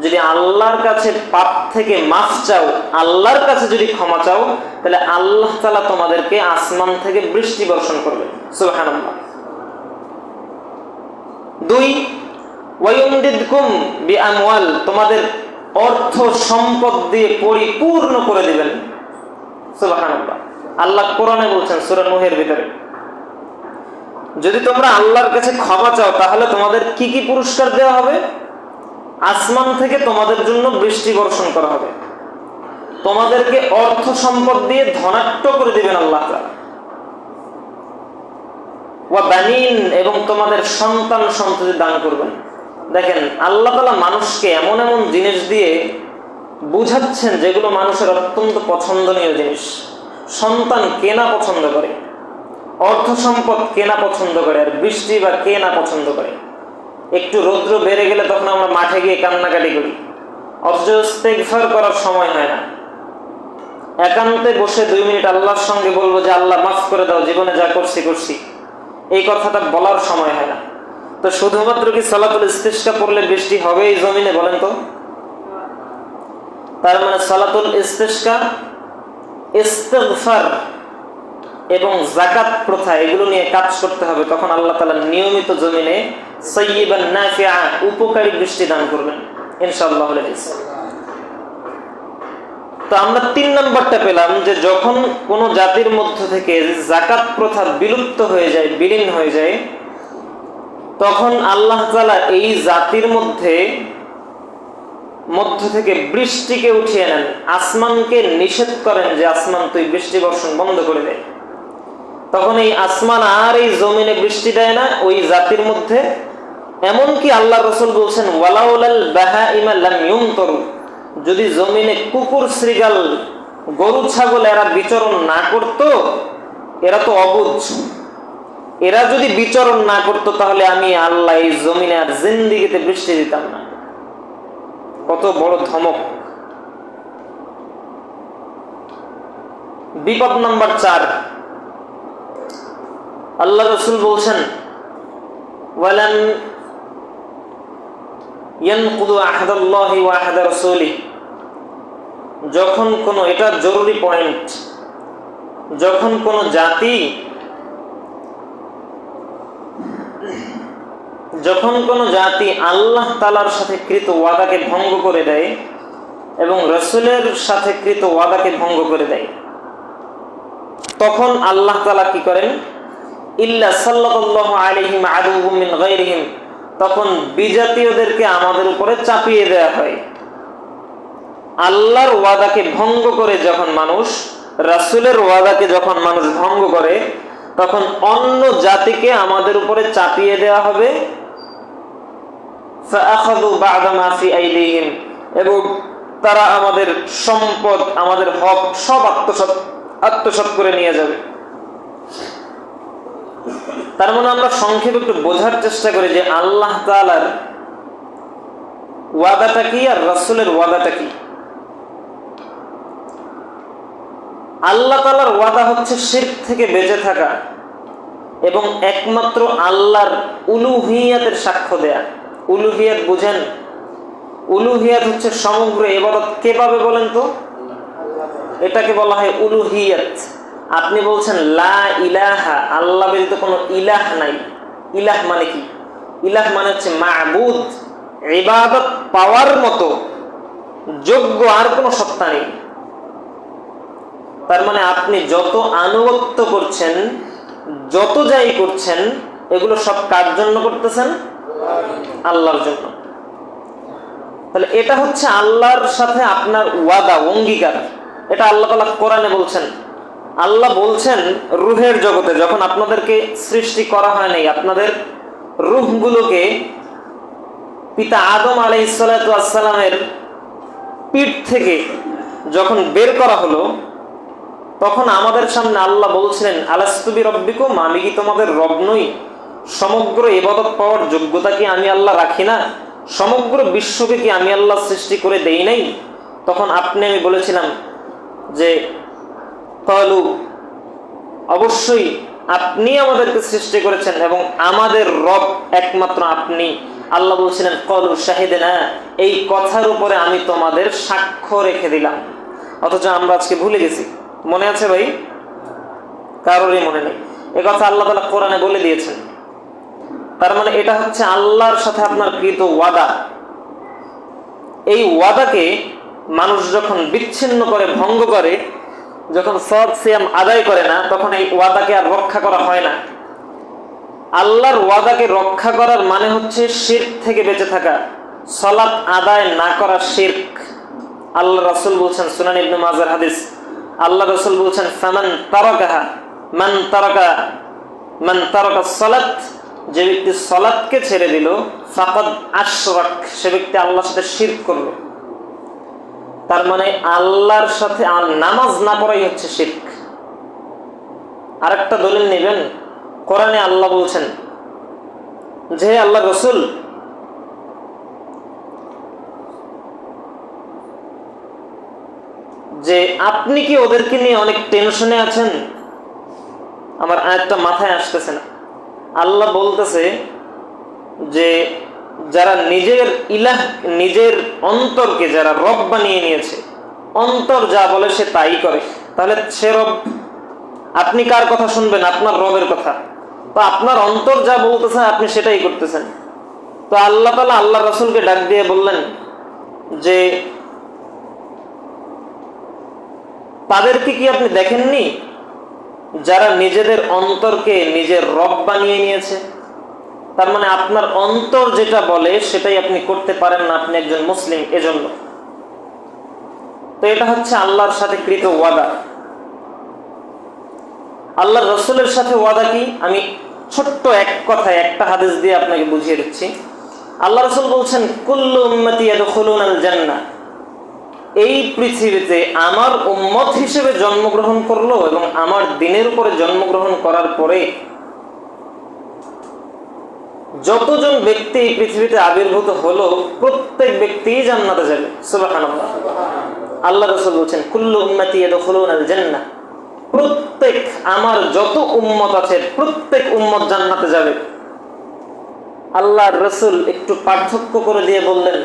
যদি আল্লাহর কাছে পাপ থেকে মাফ চাও, আল্লাহর কাছে যদি ক্ষমা চাও, তাহলে আল্লাহ তাআলা তোমাদেরকে আসমান থেকে বৃষ্টি বর্ষণ করবে। সুবহানাল্লাহ। 2, ওয়া ইউমদিদকুম বিআমওয়াল, তোমাদের অর্থ সম্পদ দিয়ে পরিপূর্ণ করে দিবেন। সুবহানাল্লাহ। আল্লাহ কোরআনে বলছেন সূরা নূহের ভিতরে, যদি তোমরা আল্লাহর কাছে ক্ষমা চাও, তাহলে তোমাদের কি কি পুরস্কার দেওয়া হবে? আসমান থেকে তোমাদের জন্য বৃষ্টি বর্ষণ করা হবে, তোমাদেরকে অর্থ সম্পদ দিয়ে ধনাঢ্য করে দিবেন আল্লাহ তাআলা। ওয়া বানিন, এবং তোমাদের সন্তান সন্ততি দান করবেন। দেখেন আল্লাহ তাআলা মানুষকে এমন এমন জিনিস দিয়ে বুঝাচ্ছেন যেগুলো মানুষের অত্যন্ত পছন্দনীয় জিনিস। সন্তান কে না পছন্দ করে, অর্থ সম্পদ কে না পছন্দ করে, আর বৃষ্টি বা কে না পছন্দ করে। একটু রৌদ্র বেড়ে গেলে তখন আমরা মাঠে গিয়ে কান্নাকাটি করি, অথচ ইস্তেগফার করার সময় হয় না। একান্তে বসে 2 মিনিট আল্লাহর সঙ্গে বলবো যে আল্লাহ মাফ করে দাও, জীবনে যা করছি, এই কথাটা বলার সময় হয় না। তো শুধুমাত্র কি সালাতুল ইস্তিসকা পড়লে বৃষ্টি হবে এই জমিনে, বলেন তো? তার মানে সালাতুল ইস্তিসকা, ইস্তিগফার এবং যাকাত প্রথা এগুলো নিয়ে কাজ করতে হবে। তখন আল্লাহ তাআলা নিয়মিত জমিনে সাইয়্যিবান নাফিআ, উপকারী বৃষ্টি দান করবেন ইনশাআল্লাহ। তো আমরা 3 নম্বরটা পেলাম যে যখন কোন জাতির মধ্য থেকে যাকাত প্রথা বিলুপ্ত হয়ে যায়, বিলীন হয়ে যায়, তখন আল্লাহ তাআলা এই জাতির মধ্য থেকে বৃষ্টিকে উঠিয়ে নেন, আসমানকে নিষেধ করেন যে আসমান তুই বৃষ্টি বর্ষণ বন্ধ করে দে। তখন এই আসমান আর এই জমিনে বৃষ্টি দেয় না ওই জাতির মধ্যে। এমনকি আল্লাহ রাসূল বলছেন ওয়ালাউলাল বাহাইমা লাম ইউমতারু, যদি জমিনে কুকুর, শৃগাল, গরু, ছাগল এরা বিচরণ না করত, এরা তো অবুঝ, এরা যদি বিচরণ না করত তাহলে আমি আল্লাহ এই জমিনে আর জিন্দেগিতে বৃষ্টি দিতাম না। কত বড় ধমক। বিপদ নাম্বার 4, আল্লাহ রাসূল বলছেন ওয়ালান ইয়ানকুদু আহাদাল্লাহি ওয়া আহাদা রাসূলিহি, যখন কোন, এটা জরুরি পয়েন্ট, যখন কোন জাতি আল্লাহ তাআলার সাথে কৃত ওয়াদাকে ভঙ্গ করে দেয় এবং রাসূলের সাথে কৃত ওয়াদাকে ভঙ্গ করে দেয়, তখন আল্লাহ তাআলা কি করেন? ইল্লা সাল্লাল্লাহু আলাইহিম আদুউম মিন গায়রিহিম, তখন বিজাতীয়দেরকে আমাদের উপরে চাপিয়ে দেয়া হয়। আল্লাহর ওয়াদাকে ভঙ্গ করে যখন মানুষ, রাসূলের ওয়াদাকে যখন মানুষ ভঙ্গ করে, তখন অন্য জাতিকে আমাদের উপরে চাপিয়ে দেয়া হবে। ফাআখাযু বা'দা মা ফি আইদিহিম, এবং তারা আমাদের সম্পদ, আমাদের হক সব আত্মসাৎ করে নিয়ে যাবে। তার মানে আমরা সংক্ষেপে একটু বোঝার চেষ্টা করি যে আল্লাহ তাআলার ওয়াদাটা কি আর রাসূলের ওয়াদাটা কি। আল্লাহ তাআলার ওয়াদা হচ্ছে শিরক থেকে বেঁচে থাকা এবং একমাত্র আল্লাহর উলুহিয়াতের সাক্ষ্য দেয়া। উলুহিয়াত বুঝেন? উলুহিয়াত হচ্ছে সমগ্র ইবাদত কে পাবে বলেন তো? এটাকে বলা হয় উলুহিয়াত। আপনি বলছেন লা ইলাহা, আল্লাহ ব্যতীত কোনো ইলাহ নাই। ইলাহ মানে কি? ইলাহ মানে হচ্ছে মা'বুদ, ইবাদত পাওয়ার মতো যোগ্য আর কোনো সত্তা নেই। তার মানে আপনি যত আনুগত্য করছেন, যত যাই করছেন, এগুলো সব কার জন্য করতেছেন? আল্লাহর জন্য। তাহলে এটা হচ্ছে আল্লাহর সাথে আপনার ওয়াদা, অঙ্গীকার। এটা আল্লাহ তাআলা কোরআনে বলছেন। আল্লাহ বলছেন রূহের জগতে, যখন আপনাদেরকে সৃষ্টি করা হয় নাই, আপনাদের রূহগুলোকে পিতা আদম আলাইহিস সালাতু ওয়াস সালামের পিঠ থেকে যখন বের করা হলো, তখন আমাদের সামনে আল্লাহ বলছিলেন আলাস্তু বিরাব্বিকুম, আমি কি তোমাদের রব নই? সমগ্র ইবাদত পাওয়ার যোগ্যতা কি আমি আল্লাহ রাখি না? সমগ্র বিশ্বকে কি আমি আল্লাহ সৃষ্টি করে দেই নাই? তখন আমি বলেছিলাম যে ক্বালু, অবশ্যই আপনি আমাদেরকে সৃষ্টি করেছেন এবং আমাদের রব একমাত্র আপনি। আল্লাহ বলছিলেন ক্বালু শাহিদনা, এই কথার উপরে আমি তোমাদের সাক্ষ্য রেখে দিলাম। অথচ আমরা আজকে ভুলে গেছি। মনে আছে ভাই? কারোরই মনে নেই। এ কথা আল্লাহ তাআলা কোরআনে বলে দিয়েছেন। তার মানে এটা হচ্ছে আল্লাহর সাথে আপনার কৃত ওয়াদা। এই ওয়াদাকে মানুষ যখন বিচ্ছিন্ন করে, ভঙ্গ করে, যখন সালাত সিয়াম আদায় করে না, তখন এই ওয়াদাকে আর রক্ষা করা হয় না। আল্লাহর ওয়াদাকে রক্ষা করার মানে হচ্ছে শিরক থেকে বেঁচে থাকা, সালাত আদায় না করা শিরক। আল্লাহ রাসূল বলছেন, সুনান ইবনে মাজার হাদিস, আল্লাহ রাসূল বলছেন মান তারাকা সালাত, যে ব্যক্তি সালাতকে ছেড়ে দিল, ফাকাদ আশরাক, সে ব্যক্তি আল্লাহর সাথে শিরক করলো। তার মানে আল্লাহর সাথে নামাজ না পড়াই হচ্ছে শিরক। আরেকটা দলিল নেবেন, কোরআনে আল্লাহ বলছেন যে আল্লাহ রাসূল যে আপনি কি ওদেরকে নিয়ে অনেক টেনশনে আছেন? আমার আয়াতটা মাথায় আসতেছে না। আল্লাহ বলতেছে যে যারা নিজের অন্তরকে যারা রব বানিয়ে নিয়েছে, অন্তর যা বলে সে তাই করে, তাহলে সে রব। আপনি কার কথা শুনবেন? আপনার রবের কথা। তো আপনার অন্তর যা বলতেছে আপনি সেটাই করতেছেন। তো আল্লাহ তাআলা আল্লাহ রাসূলকে ডাক দিয়ে বললেন যে তাদেরকে কি আপনি দেখেননি যারা নিজেদের অন্তরকে নিজের রব বানিয়ে নিয়েছে? তার মানে আপনার অন্তর যেটা বলে সেটাই আপনি করতে পারেন না, আপনি একজন মুসলিম এজন্য। তো এটা হচ্ছে আল্লাহর সাথে কৃত ওয়াদা। আল্লাহর রাসূলের সাথে ওয়াদা কি? আমি ছোট্ট এক কথায় একটা হাদিস দিয়ে আপনাকে বুঝিয়ে দিচ্ছি। আল্লাহ রাসূল বলছেন, কুল্লু উম্মতি ইয়াদখুলুনাল জান্নাহ, এই পৃথিবীতে আমার উম্মত হিসেবে জন্মগ্রহণ করলো এবং আমার দ্বীনের উপরে জন্মগ্রহণ করার পরে যতজন ব্যক্তি এই পৃথিবীতে আবির্ভূত হলো প্রত্যেক ব্যক্তি জান্নাতে যাবে। সুবহানাল্লাহ। আল্লাহ রাসূল বলছেন, কুল্লু উম্মতি ইয়াদখুলুনাল জান্নাহ, প্রত্যেক আমার যত উম্মত আছে প্রত্যেক উম্মত জান্নাতে যাবে। আল্লাহর রাসূল একটু পার্থক্য করে দিয়ে বললেন,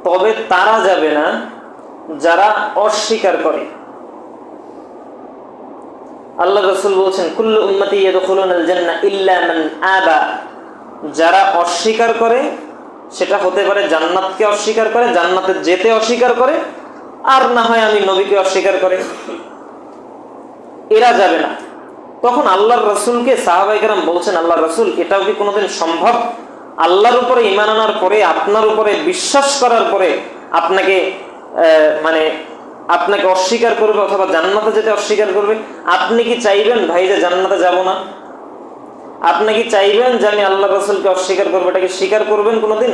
তবে তারা যাবে না যারা অস্বীকার করে। আল্লাহ রাসূল বলছেন, কুল্লু উম্মতি ইয়াদখুলুনাল জান্নাহ ইল্লা মান আবা, যারা অস্বীকার করে, সেটা হতে পারে জান্নাতকে অস্বীকার করে, জান্নাতে যেতে অস্বীকার করে, আর না হয় আমি নবীকে অস্বীকার করে, এরা যাবে না। তখন আল্লাহর রাসূলকে সাহাবায়ে কেরাম বলছেন, আল্লাহর রাসূল, এটাও কি কোনোদিন সম্ভব? আল্লাহর উপরে ঈমান আনার পরে, আপনার উপরে বিশ্বাস করার পরে আপনাকে আপনাকে অস্বীকার করবে অথবা জান্নাতে যেতে অস্বীকার করবে? আপনি কি চাইবেন ভাই যে জান্নাতে যাব না? আপনি কি চাইবেন যে আমি আল্লাহর রাসূলকে অস্বীকার করবো? এটাকে স্বীকার করবেন কোনোদিন?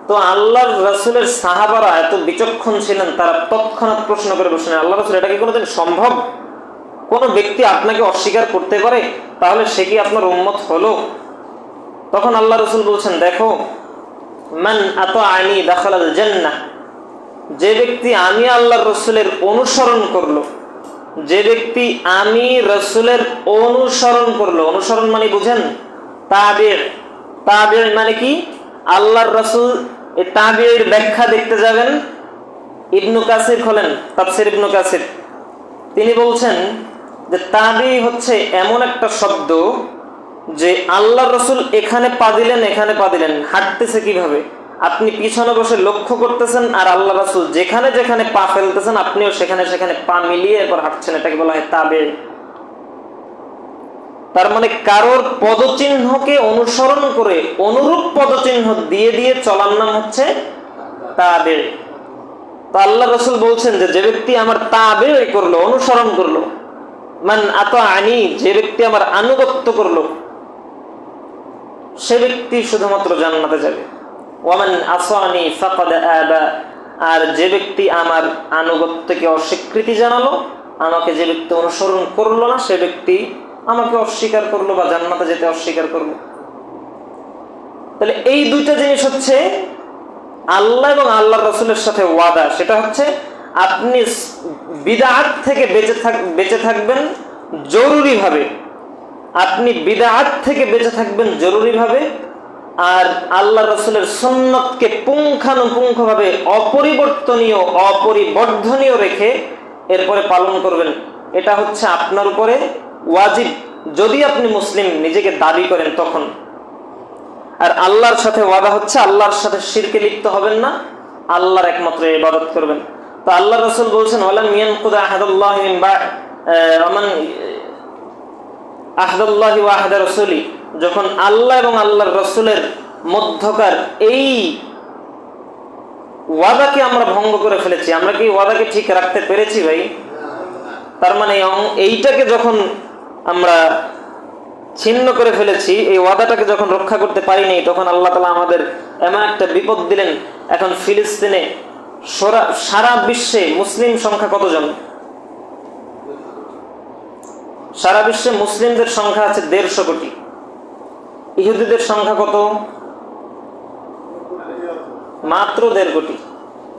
তো আল্লাহর রাসূলের সাহাবারা এত বিচক্ষণ ছিলেন, তারা তৎক্ষণাৎ প্রশ্ন করে বসলেন, আল্লাহ রাসূল, এটা কি কোনোদিন সম্ভব? কোন ব্যক্তি আপনাকে অস্বীকার করতে পারে? তাহলে সে কি আপনার উম্মত হলো? তখন আল্লাহ রাসূল বলছেন, দেখো, মান আতাআনি দাখালাল জান্নাহ, যে ব্যক্তি আমি আল্লাহর রাসূলের অনুসরণ করলো, যে ব্যক্তি আমি রাসূলের অনুসরণ করলো, অনুসরণ মানে বুঝেন, তাবিঈ মানে কি? আল্লাহর রাসূল এই তাবিঈর ব্যাখ্যা দেখতে যাবেন, ইবনু কাসির খোলেন, তাফসীর ইবনু কাসির, তিনি বলছেন যে তাবিঈ হচ্ছে এমন একটা শব্দ যে আল্লাহর রাসূল এখানে পা দিলেন, এখানে পা দিলেন, হাঁটতেছে কিভাবে আপনি পিছনে বসে লক্ষ্য করতেছেন, আর আল্লাহ রাসূল যেখানে যেখানে পা ফেলতেছেন আপনিও সেখানে সেখানে পা মিলিয়ে এরপর হাঁটছেন, এটাকে বলা হয় তাবিঈ। তার মানে কারোর পদচিহ্নকে অনুসরণ করে অনুরূপ পদচিহ্ন দিয়ে দিয়ে চলার নাম হচ্ছে তাবিঈ। তো আল্লাহ রাসূল বলছেন যে যে ব্যক্তি আমার তাবিঈ করলো, অনুসরণ করলো, মান আতাআনি, যে ব্যক্তি আমার আনুগত্য করলো, সে ব্যক্তি শুধুমাত্র জান্নাতে যাবে। ওয়ামান আসানি ফাকাদ আবা, আর যে ব্যক্তি আমার আনুগত্যকে অস্বীকৃতি জানালো, আমাকে যে ব্যক্তি অনুসরণ করলো না, সে ব্যক্তি আমাকে অস্বীকার করলো বা জান্নাতে যেতে অস্বীকার করলো। তাহলে এই দুইটা জিনিস হচ্ছে আল্লাহ এবং আল্লাহর রাসূলের সাথে ওয়াদা। সেটা হচ্ছে আপনি বিদআত থেকে বেঁচে থাকবেন জরুরিভাবে, আপনি বিদআত থেকে বেঁচে থাকবেন জরুরিভাবে, আর আল্লাহ রাসূলের সুন্নতকে পুঙ্খানুপুঙ্খভাবে অপরিবর্তনীয় অপরিবর্ধনীয় রেখে এরপরে পালন করবেন। এটা হচ্ছে আপনার উপরে ওয়াজিব, যদি আপনি মুসলিম নিজেকে দাবি করেন তখন। আর আল্লাহর সাথে ওয়াদা হচ্ছে আল্লাহর সাথে শিরকে লিপ্ত হবেন না, আল্লাহর একমাত্র ইবাদত করবেন। তো আল্লাহ রাসূল বলছেন, ওয়ালাম ইয়ানকুদ আহাদুল্লাহি মিন বা'মান আহাদুল্লাহি ওয়া আহাদ রাসূলি, যখন আল্লাহ এবং আল্লাহর রাসূলের মধ্যকার এই ওয়াদাকে আমরা ভঙ্গ করে ফেলেছি, আমরা কি ওয়াদাকে ঠিক রাখতে পেরেছি ভাই? তার মানে এইটাকে যখন আমরা ছিন্ন করে ফেলেছি, এই ওয়াদাটাকে যখন রক্ষা করতে পারিনি, তখন আল্লাহ তাআলা আমাদের এমন একটা বিপদ দিলেন। এখন ফিলিস্তিনে সারা বিশ্বে মুসলিম সংখ্যা কতজন? সারা বিশ্বে মুসলিমদের সংখ্যা আছে 150 কোটি। ইহুদিদের সংখ্যা কত? মাত্র 1.5 কোটি।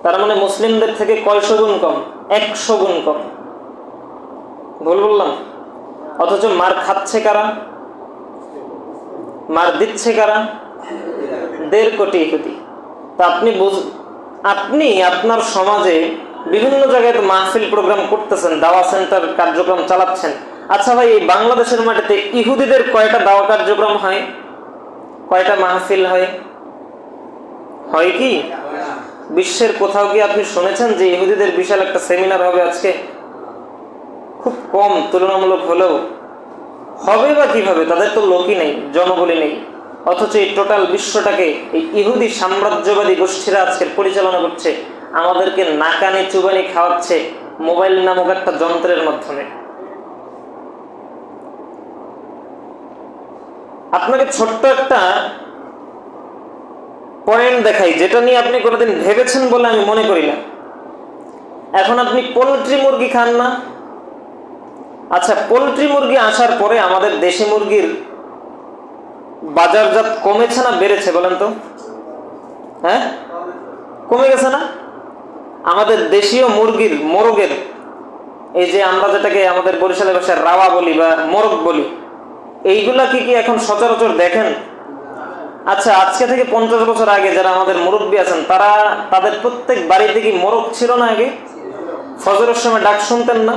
তার মানে মুসলিমদের থেকে কয়শো গুণ কম? 100 গুণ কম। ভুল বললাম? অথচ মার খাচ্ছে কারা? মার দিচ্ছে কারা? 1.5 কোটি ইহুদি। তা আপনি আপনার সমাজে বিভিন্ন জায়গায় তো মাহফিল প্রোগ্রাম করতেছেন, দাওয়া সেন্টার কার্যক্রম চালাচ্ছেন। আচ্ছা ভাই, এই বাংলাদেশের মাটিতে ইহুদিদের কয়টা দাওয়া কার্যক্রম হয়? কয়টা মাহফিল হয়? হয় কি? বিশ্বের কোথাও কি আপনি শুনেছেন যে ইহুদিদের বিশাল একটা সেমিনার হবে আজকে? খুব কম, তুলনামূলক হলেও। হবে বা কিভাবে? তাদের তো লোকই নেই, জনবলই নেই। অথচ এই টোটাল বিশ্বটাকে এই ইহুদি সাম্রাজ্যবাদী গোষ্ঠীরা আজকে পরিচালনা করছে, আমাদেরকে নাকানি চুবানি খাওয়াচ্ছে মোবাইল নামক একটা যন্ত্রের মাধ্যমে। আপনাকে ছোট্ট একটা পয়েন্ট দেখাই, যেটা নিয়ে আপনি কোনোদিন ভেবেছেন বলে আমি মনে করি না। এখন আপনি পোল্ট্রি মুরগি খান না? আচ্ছা, পোল্ট্রি মুরগি আসার পরে আমাদের দেশি মুরগির বাজারজাত কমেছে না বেড়েছে বলেন তো? হ্যাঁ, কমে গেছে না? আমাদের দেশীয় মুরগির মোরগের, এই যে আমরা যেটাকে আমাদের বরিশালের ভাষায় রাওয়া বলি বা মোরগ বলি, এইগুলা কি এখন সচরাচর দেখেন? আচ্ছা, আজকে থেকে 50 বছর আগে যারা আমাদের মুরব্বী আছেন, তাদের প্রত্যেক বাড়িতে কি মোরগ ছিল না? আগে ফজরের সময় ডাক শুনতেন না?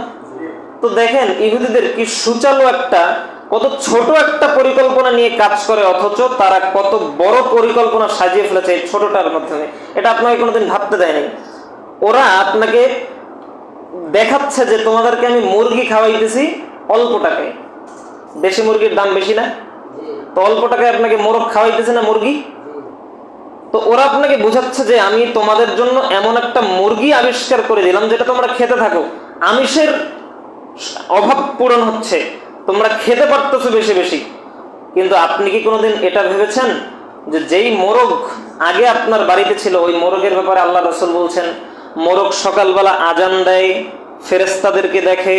তো দেখেন ইহুদিদের কি সুচালু একটা, কত ছোট একটা পরিকল্পনা নিয়ে কাজ করে, অথচ তারা কত বড় পরিকল্পনা সাজিয়ে ফেলেছে এই ছোটটার মাধ্যমে। এটা আপনাকে কোনোদিন ভাবতে দেয়নি। ওরা আপনাকে দেখাচ্ছে যে তোমাদেরকে আমি মুরগি খাওয়াইতেছি অল্প টাকায়। দেশি মুরগির দাম বেশি না? তো অল্প টাকায় আপনাকে মোরগ খাওয়াইতেছে না মুরগি? তো ওরা আপনাকে বোঝাচ্ছে যে আমি তোমাদের জন্য এমন একটা মুরগি আবিষ্কার করে দিলাম যেটা তোমরা খেতে থাকো, আমিষের অভাব পূরণ হচ্ছে, তোমরা খেতে পারতেছো বেশি বেশি। কিন্তু আপনি কি কোনোদিন এটা ভেবেছেন যে যেই মোরগ আগে আপনার বাড়িতে ছিল, ওই মোরগের ব্যাপারে আল্লাহ রাসূল বলছেন, মোরগ সকালবেলা আজান দেয়, ফেরেশতাদেরকে দেখে,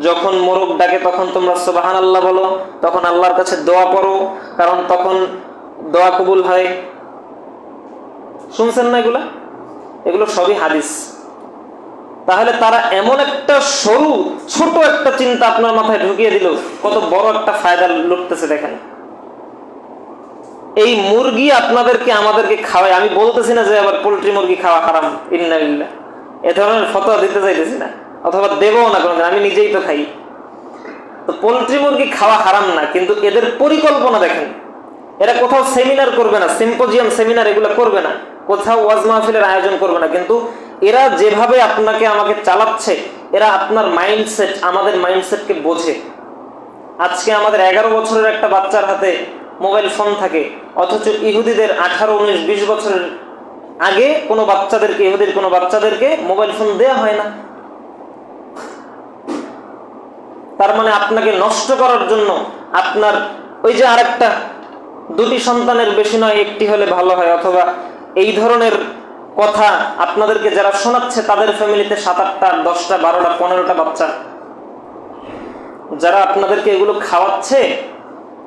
যখন মোরগ ডাকে তখন তোমরা সুবহানাল্লাহ বলো, তখন আল্লাহর কাছে দোয়া করো, কারণ তখন দোয়া কবুল হয়। শুনছেন না এগুলা? এগুলো সবই হাদিস। তাহলে তারা এমন একটা সরু ছোট একটা চিন্তা আপনার মাথায় ঢুকিয়ে দিল, কত বড় একটা ফায়দা লুটতেছে দেখেন। এই মুরগি আপনাদেরকে আমাদেরকে খাওয়ায়। আমি বলতেছি না যে আবার পোল্ট্রি মুরগি খাওয়া হারাম, ইন্নালিল্লাহ, এ ধরনের ফতোয়া দিতে চাইতেছি না, অথবা দেবও না কোনোদিন, আমি নিজেই তো খাই। তো পোল্ট্রি মুরগি খাওয়া হারাম না, কিন্তু এদের পরিকল্পনা দেখেন। এরা কোথাও সেমিনার করবে না, সিম্পোজিয়াম সেমিনার এগুলো করবে না, কোথাও ওয়াজ মাহফিলের আয়োজন করবে না, কিন্তু এরা যেভাবে আপনাকে আমাকে চালাচ্ছে, এরা আপনার মাইন্ডসেট, আমাদের মাইন্ডসেটকে বোঝে। আজকে আমাদের 11 বছরের একটা বাচ্চার হাতে মোবাইল ফোন থাকে, অথচ ইহুদিদের 18, 19, 20 বছরের আগে কোনো বাচ্চাদেরকে, ইহুদির কোনো বাচ্চাদেরকে মোবাইল ফোন দেয়া হয় না। তার মানে আপনাকে নষ্ট করার জন্য আপনার ওই যে আরেকটা, 2টি সন্তানের বেশি নয়, একটি হলে ভালো হয়, অথবা এই ধরনের কথা আপনাদেরকে যারা শোনাচ্ছে তাদের ফ্যামিলিতে 7, 8, 10, 12, 15টা বাচ্চা, যারা আপনাদেরকে এগুলো খাওয়াচ্ছে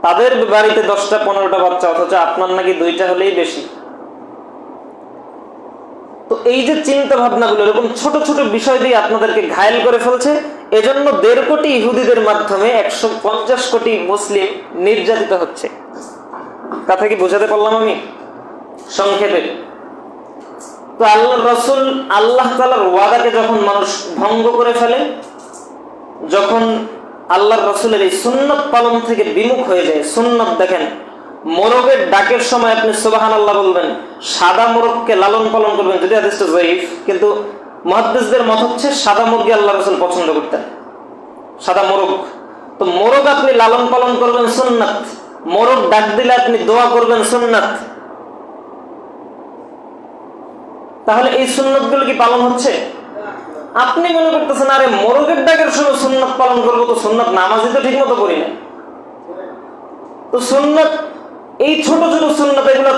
তাদের বাড়িতে 10, 15টা বাচ্চা, অথচ আপনার নাকি 2টা হলেই বেশি। তো এই যে চিন্তা ভাবনাগুলো এরকম ছোট ছোট বিষয় দিয়ে আপনাদেরকে ঘায়েল করে ফেলছে। এজন্য 1.5 কোটি ইহুদিদের মাধ্যমে 150 কোটি মুসলিম নির্যাতিত হচ্ছে। কথা কি বোঝাতে পারলাম আমি সংক্ষেপে? তো আল্লাহর রাসূল, আল্লাহ তাআলার ওয়াদাকে যখন মানুষ ভঙ্গ করে ফেলে, যখন আল্লাহর রাসূলের এই সুন্নাত পালন থেকে বিমুখ হয়ে যায়। সুন্নাত দেখেন, মোরগের ডাকের সময় আপনি সুবহানাল্লাহ বলবেন, সাদা মোরগকে লালন পালন করবেন, যদি হাদিসটা যায়ীফ, কিন্তু মুহাদ্দিসদের মত হচ্ছে সাদা মুরগি আল্লাহর রাসূল পছন্দ করতেন, সাদা মোরগ। তো মোরগ আপনি লালন পালন করবেন সুন্নাত, মোরগ ডাক দিলে আপনি দোয়া করবেন সুন্নাত। তাহলে এই সুন্নাতগুলো কি পালন হচ্ছে? আপনি মনে করতেছেন আরে মোরগের ডাকের সময় সুন্নাত পালন করবো, তো সুন্নাত নামাজই তো ঠিক মতো করি না। তো সুন্নাত, এই ছোট ছোট সুন্নাত, এগুলো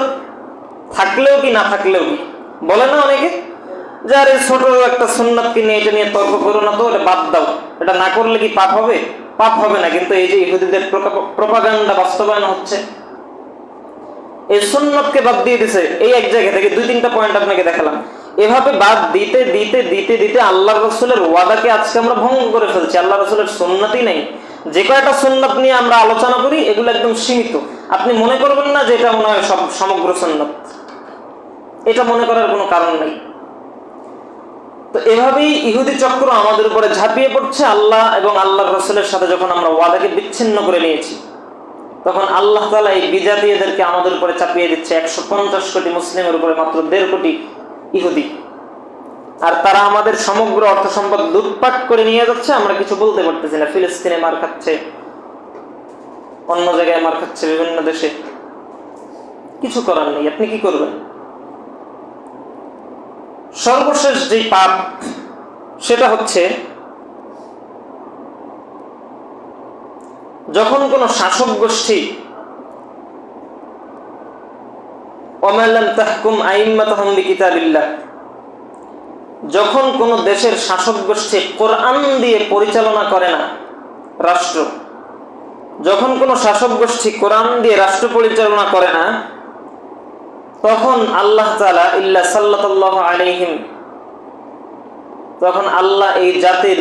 থাকলেও কি না থাকলেও কি, বলে না অনেকে যে আরে ছোট একটা সুন্নাত কি নিয়ে, এটা নিয়ে তর্ক করো না, তো এটা বাদ দাও, এটা না করলে কি পাপ হবে? পাপ হবে না, কিন্তু এই যে ইহুদিদের প্রপাগান্ডা বাস্তবায়ন হচ্ছে, এই সুন্নাতকে বাদ দিয়ে দিছে। এই এক জায়গা থেকে 2-3টা পয়েন্ট আপনাকে দেখালাম। এভাবে বাদ দিতে দিতে দিতে দিতে আল্লাহ রসুলের ওয়াদাকে আজকে আমরা ভঙ্গ করে ফেলছি। আল্লাহ রসুলের সুন্নতই নেই। যে কয়টা সুন্নত নিয়ে আমরা আলোচনা করি এগুলো একদম সীমিত। আপনি মনে করবেন না যে এটা মনে হয় সব সমগ্র সুন্নত, এটা মনে করার কোনো কারণ নেই। তো এভাবেই ইহুদি চক্র আমাদের উপরে ঝাঁপিয়ে পড়ছে। আল্লাহ এবং আল্লাহ রসুলের সাথে যখন আমরা ওয়াদাকে বিচ্ছিন্ন করে নিয়েছি, তখন আল্লাহ তাআলা এই বিজাতীয়দেরকে আমাদের উপরে চাপিয়ে দিচ্ছে। 150 কোটি মুসলিমের উপরে মাত্র 1.5 কোটি ইহুদি, আর তারা আমাদের সমগ্র অর্থ সম্পদ লুটপাট করে নিয়ে যাচ্ছে। আমরা কিছু বলতে পারতেছি না। ফিলিস্তিনে মার খাচ্ছে, অন্য জায়গায় মার খাচ্ছে, বিভিন্ন দেশে। কিছু করার নেই, আপনি কি করবেন? সর্বশেষ যে পাপ সেটা হচ্ছে যখন কোন শাসক গোষ্ঠী যখন কোন দেশের শাসক গোষ্ঠী কোরআন দিয়ে পরিচালনা করে না রাষ্ট্র, যখন কোন শাসক গোষ্ঠী কোরআন দিয়ে রাষ্ট্র পরিচালনা করে না, তখন আল্লাহ তাআলা ইল্লা সাল্লাল্লাহু আলাইহিম, তখন আল্লাহ এই জাতির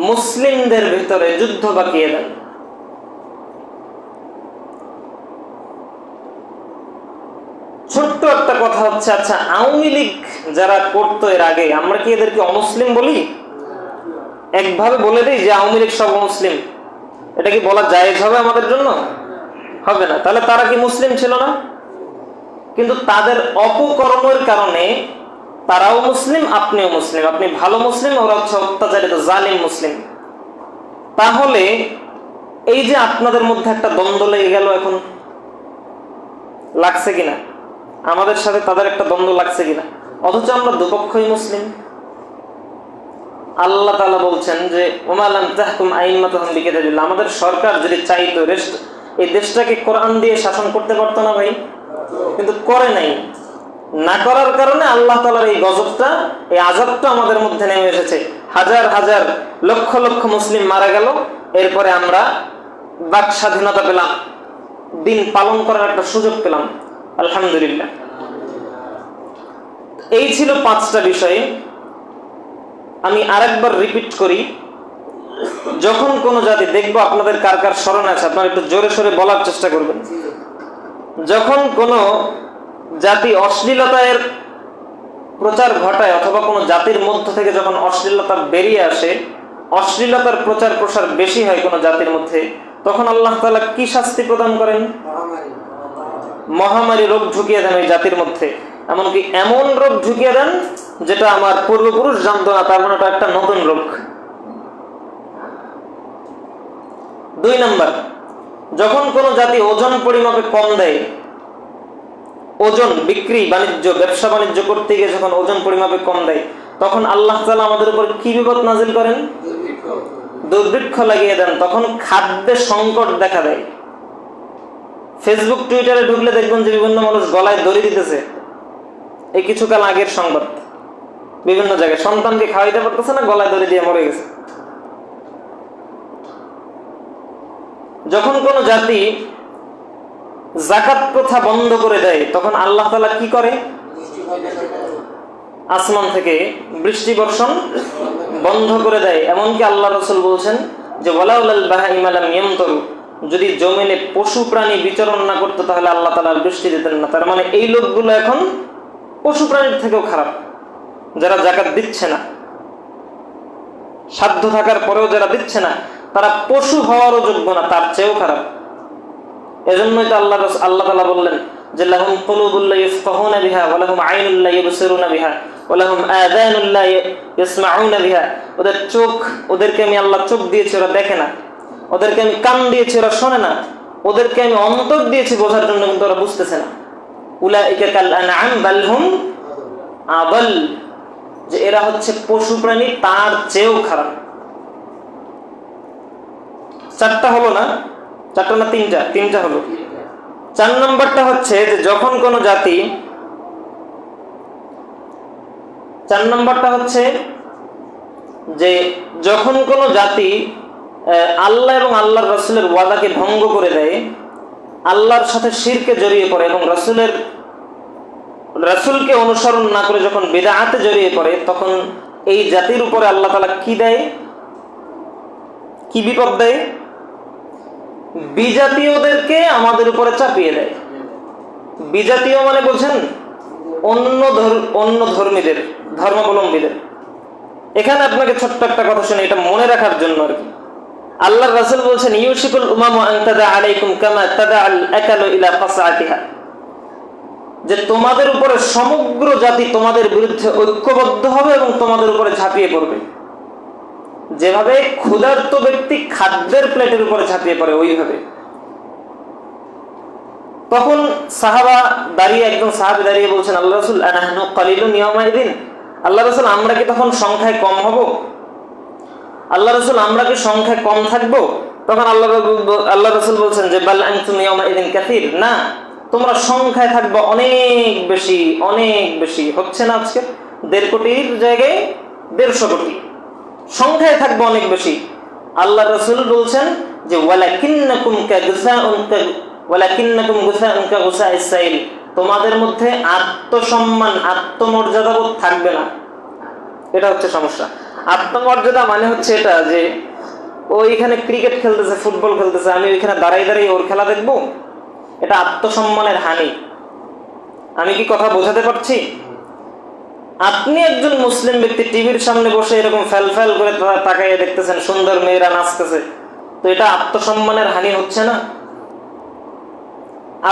মুসলিমদের ভিতরে যুদ্ধ পাকিয়ে দেন। ছোট্ট একটা কথা হচ্ছে, আচ্ছা আওয়ামী লীগ যারা করতো এর আগে, আমরা কি এদেরকে অমুসলিম বলি? একভাবে বলে দিই যে আওয়ামী লীগ সব মুসলিম, এটা কি বলা জায়েজ হবে আমাদের জন্য? হবে না। তাহলে তারা কি মুসলিম ছিল না? কিন্তু তাদের অপকর্মের কারণে তারাও মুসলিম, আপনিও মুসলিম। আপনি ভালো মুসলিম, ওরা হচ্ছে অত্যাচারিত জালিম মুসলিম। তাহলে এই যে আপনাদের মধ্যে একটা দ্বন্দ্ব লেগে গেল, এখন লাগছে কিনা? আমাদের সাথে তাদের একটা দ্বন্দ্ব লাগছে কিনা? অথচ আমরা দুপক্ষই মুসলিম। আল্লাহ তাআলা বলছেন যে ওমা লাম তাহকুম আইম্মাতুহুম বিকিতাবিল্লাহ, আমাদের সরকার যদি চাইতো এই দেশটাকে কোরআন দিয়ে শাসন করতে পারতো না ভাই, কিন্তু করে নাই। না করার কারণে আল্লাহ তাআলার এই গজবটা, এই আযাবটা আমাদের মধ্যে নেমে এসেছে। হাজার হাজার লক্ষ লক্ষ মুসলিম মারা গেল। এরপরে আমরা বাক স্বাধীনতা পেলাম, দিন পালন করার একটা সুযোগ পেলাম, আলহামদুলিল্লাহ। এই ছিল 5টা বিষয়। আমি আরেকবার রিপিট করি, যখন কোন জাতি, দেখবো আপনাদের কার কার স্মরণ আছে, আপনারা একটু জোরে সোরে বলার চেষ্টা করবেন। যখন কোন জাতি অশ্লীলতার প্রচার ঘটায়, অথবা কোন জাতির মধ্য থেকে যখন অশ্লীলতা বেরিয়ে আসে, অশ্লীলতার প্রচার প্রসার বেশি হয় কোন জাতির মধ্যে, তখন আল্লাহ তাআলা কি শাস্তি প্রদান করেন? মহামারী রোগ ঢুকিয়ে দেন ওই জাতির মধ্যে। এমনকি এমন রোগ ঢুকিয়ে দেন যেটা আমার পূর্বপুরুষ জানতো না, তার মানে এটা একটা নতুন রোগ। 2 নাম্বার, যখন কোন জাতি ওজন পরিমাপে কম দেয়, ওজন বিক্রি বাণিজ্য ব্যবসা বাণিজ্য করতে গিয়ে যখন ওজন পরিমাপে কম দেয়, তখন আল্লাহ তাআলা আমাদের উপর কি বিপদ নাজিল করেন? দুর্ভিক্ষ লাগিয়ে দেন। তখন খাদ্যে সংকট দেখা দেয়। ফেসবুক টুইটারে ঢুকলে দেখবেন যে বিভিন্ন মানুষ গলায় দড়ি দিতেছে। এই কিছুকাল আগের সংবাদ, বিভিন্ন জায়গায় সন্তানকে খাওয়াইতে পারতেছে না, গলায় দড়ি দিয়ে মরে গেছে। যখন কোন জাতি যাকাত প্রথা বন্ধ করে দেয়, তখন আল্লাহ তাআলা কি করে? আসমান থেকে বৃষ্টি বর্ষণ বন্ধ করে দেয়। এমনকি আল্লাহ রাসূল বলছেন যে ওয়ালাউলাল বাহাইমা লাম ইয়ামতারু, যদি জমিনে পশু প্রাণী বিচরণ না করতো তাহলে আল্লাহ তাআলা বৃষ্টি দিতেন না। তার মানে এই লোকগুলো এখন পশু প্রাণীর থেকেও খারাপ, যারা যাকাত দিচ্ছে না। সাধ্য থাকার পরেও যারা দিচ্ছে না, তারা পশু হওয়ারও যোগ্য না, তার চেয়েও খারাপ। এজন্যই তো আল্লাহ তাআলা বললেন যে লাহুম কুলুবুল লা ইয়াফকাহুনা বিহা ওয়া লাহুম আইনুল লা ইবসিরুনা বিহা ওয়া লাহুম আযানুল লা ইয়াসমাউনা বিহা। ওদের চোখ, ওদেরকে আমি আল্লাহ চোখ দিয়েছি, ওরা দেখে না। ওদেরকে আমি কান দিয়েছি, ওরা শোনে না। ওদেরকে আমি অন্তর দিয়েছি বোঝার জন্য, কিন্তু ওরা বুঝতেছে না। উলাইকা কাল আনআম বাল হুম আদাল, যে এরা হচ্ছে পশু প্রাণী, তার চেয়েও খারাপ। 4টা হলো না? 4টা না 3টা? 3টা হলো। 4 নম্বরটা হচ্ছে যে যখন কোন জাতি, 4 নম্বরটা হচ্ছে যে যখন কোন জাতি আল্লাহ এবং আল্লাহর রাসূলের ওয়াদাকে ভঙ্গ করে দেয়, আল্লাহর সাথে শিরকে জড়িয়ে পড়ে এবং রাসূলের রাসূলকে অনুসরণ না করে যখন বিদআতে জড়িয়ে পড়ে, তখন এই জাতির উপরে আল্লাহ তাআলা কি দেয়, কি বিপদ দেয়? বিজাতীয়দেরকে আমাদের উপরে চাপিয়ে দেয়। বিজাতীয় মানে বোঝেন? অন্য ধর্মীদের, ধর্মাবলম্বীদের। এখানে আপনাকে ছোট্ট একটা কথা শুনে, এটা মনে রাখার জন্য আর কি। আল্লাহর রাসূল বলছেন, ইউশিকুল উমামু আন তাদা আলাইকুম কামা তাদা আল আকালু ইলা ফাসআতিহা, যে তোমাদের উপরে সমগ্র জাতি তোমাদের বিরুদ্ধে ঐক্যবদ্ধ হবে এবং তোমাদের উপরে ঝাঁপিয়ে পড়বে। যেভাবে ক্ষুধার্ত ব্যক্তি খাদ্যের প্লেটের উপরে ঝাঁপিয়ে পড়ে, ওইভাবে। তখন একজন সাহাবী দাঁড়িয়ে বলছেন, আল্লাহ রাসূল আনাহনু কালিলুন ইয়াওমাইদিন, আল্লাহ রাসূল আমরা কি তখন সংখ্যায় কম হব? আল্লাহ রাসূল আমরা কি সংখ্যায় কম থাকবো? তখন আল্লাহ রাসূল বলছেন যে বাল আনতুম ইয়াওমাইদিন কাসীর, না, তোমরা সংখ্যায় থাকবে অনেক বেশি, অনেক বেশি। হচ্ছে না আজকে 1.5 কোটির জায়গায় 150 কোটি সংখ্যায় থাকবে অনেক বেশি। আল্লাহ রাসূল বলছেন যে ওয়ালাকিন্নাকুম গুসাউন কাগুসাইস সাইল, তোমাদের মধ্যে আত্মসম্মান, আত্মমর্যাদাবোধ থাকবে না। এটা হচ্ছে সমস্যা। আত্মমর্যাদা মানে হচ্ছে এটা যে ও এখানে ক্রিকেট খেলতেছে, ফুটবল খেলতেছে, আমি ওইখানে দাঁড়াই দাঁড়িয়ে ওর খেলা দেখবো, এটা আত্মসম্মানের হানি। আমি কি কথা বোঝাতে পারছি? আপনি একজন মুসলিম ব্যক্তি টিভির সামনে বসে এরকম ফ্যাল করে তাকাইয়ে দেখতেছেন, সুন্দর মেয়েরা নাচতেছে, তো এটা আত্মসম্মানের হানি হচ্ছে না?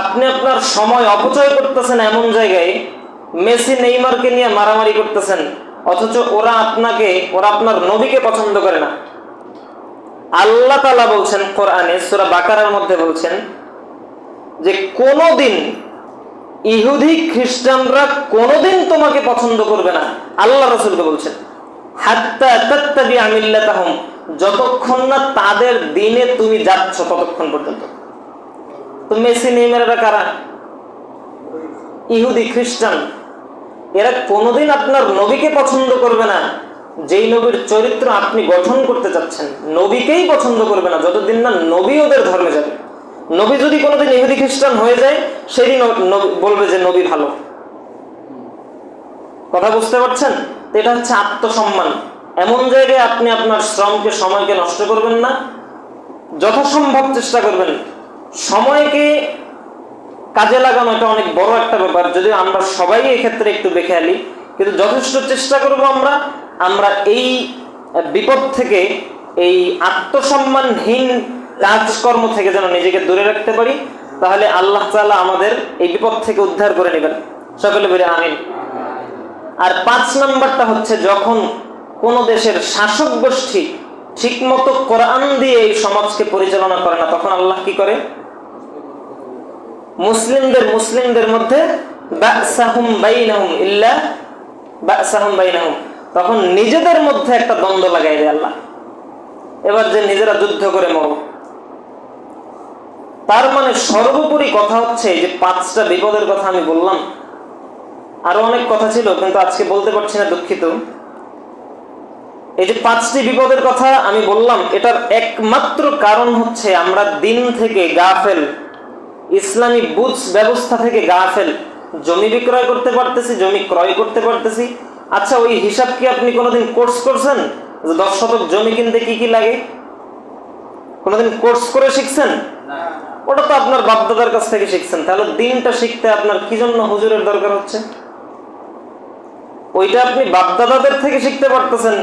আপনি আপনার সময় অপচয় করতেছেন এমন জায়গায়, মেসি নেইমারকে নিয়ে মারামারি করতেছেন, অথচ ওরা আপনার নবীকে পছন্দ করে না। আল্লাহ তাআলা বলছেন কোরআনে সূরা বাকারার মধ্যে বলছেন যে কোনদিন ইহুদি খ্রিস্টানরা কোনদিন তোমাকে পছন্দ করবে না। আল্লাহ রাসূলকে বলছেন হাত্তা তাত্তাবিআ মিল্লাতাহুম, যতক্ষণ না তাদের দিনে তুমি যাচ্ছ ততক্ষণ পর্যন্ত। তো মেসি নেইমাররা কারা? ইহুদি খ্রিস্টান। এরা কোনোদিন আপনার নবীকে পছন্দ করবে না। যেই নবীর চরিত্র আপনি গঠন করতে চাচ্ছেন, নবীকেই পছন্দ করবে না যতদিন না নবী ওদের ধর্মে যাবে। নবী যদি কোনোদিন ইহুদি খ্রিস্টান হয়ে যায়, সেদিন বলবে যে নবী ভালো। কথা বুঝতে পারছেন? এটা হচ্ছে আত্মসম্মান। এমন জায়গায় আপনি আপনার শ্রমকে, সময়কে নষ্ট করবেন না। যথাসম্ভব চেষ্টা করবেন সময়কে কাজে লাগানো। এটা অনেক বড় একটা ব্যাপার, যদিও আমরা সবাই এই ক্ষেত্রে একটু বেখেয়ালি, কিন্তু যথেষ্ট চেষ্টা করব আমরা এই বিপদ থেকে, এই আত্মসম্মানহীন কাজকর্ম থেকে যেন নিজেকে দূরে রাখতে পারি। তাহলে আল্লাহ তাআলা আমাদের এই বিপদ থেকে উদ্ধার করে নেবেন। সকলে বলে আমিন। আর 5 নাম্বারটা হচ্ছে, যখন কোন দেশের শাসক গোষ্ঠী ঠিকমতো কোরআন দিয়ে এই সমাজকে পরিচালনা করে না, তখন আল্লাহ কি করে? মুসলিমদের মধ্যে বা'সাহুম বাইনাহুম, তখন নিজেদের মধ্যে একটা দ্বন্দ্ব লাগাই দেয় আল্লাহ। এবার যে নিজেরা যুদ্ধ করে মরো। তার মানে সর্বোপরি কথা হচ্ছে যে 5টা বিপদের কথা আমি বললাম। আরো অনেক কথা ছিল, কিন্তু আজকে বলতে পারছি না, দুঃখিত। এই যে 5টি বিপদের কথা আমি বললাম, এটার একমাত্র কারণ হচ্ছে আমরা দিন থেকে গাফেল, ইসলামী বুঝ ব্যবস্থা থেকে গাফেল। জমি বিক্রয় করতে পারতেছি, জমি ক্রয় করতে পারতেছি। আচ্ছা, ওই হিসাব কি আপনি কোনোদিন কোর্স করছেন? 10 শতক জমি কিনতে কি কি লাগে? কোনোদিন কোর্স করে শিখছেন? ওটা তো আপনার বাপদাদার কাছ থেকে শিখছেন। তাহলে দিনটা শিখতে আপনার কি জন্য হুজুরের দরকার হচ্ছে? ওইটা আপনি বাপদাদাদের থেকে শিখতে পারতেছেন,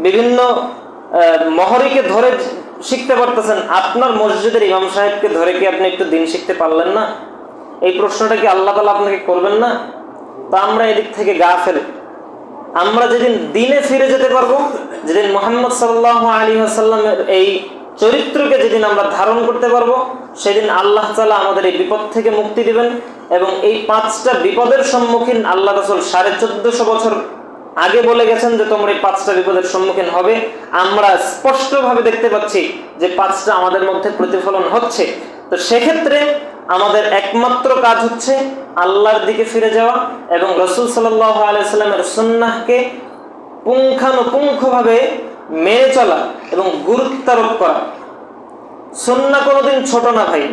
বিভিন্ন মহরীকে ধরে শিখতে পারতেছেন। আপনার মসজিদের ইমাম সাহেবকে ধরে কি আপনি একটু দিন শিখতে পারলেন না? এই প্রশ্নটা কি আল্লাহ তাআলা আপনাকে করবেন না? তা আমরা এদিক থেকে গাফেল। আমরা যেদিন দিনে ফিরে যেতে পারবো, যেদিন মুহাম্মদ সাল্লাল্লাহু আলাইহি ওয়াসাল্লামের এই চরিত্রকে যেদিন আমরা ধারণ করতে পারবো, সেদিন আল্লাহ তাআলা আমাদের এই বিপদ থেকে মুক্তি দিবেন। এবং এই 5টা বিপদের সম্মুখীন আল্লাহ রাসূল 1450 বছর আগে বলে গেছেন যে তোমরা এই 5টা বিপদের সম্মুখীন হবে। আমরা স্পষ্টভাবে দেখতে পাচ্ছি যে 5টা আমাদের মধ্যে প্রতিফলন হচ্ছে। তো সেক্ষেত্রে আমাদের একমাত্র কাজ হচ্ছে আল্লাহর দিকে ফিরে যাওয়া এবং রাসূল সাল্লাল্লাহু আলাইহি সাল্লামের সুন্নাহকে পুঙ্খানুপুঙ্খভাবে মেনে চলা এবং গুরুত্বারোপ করা। সুন্নাহ কোনোদিন ছোট না ভাই।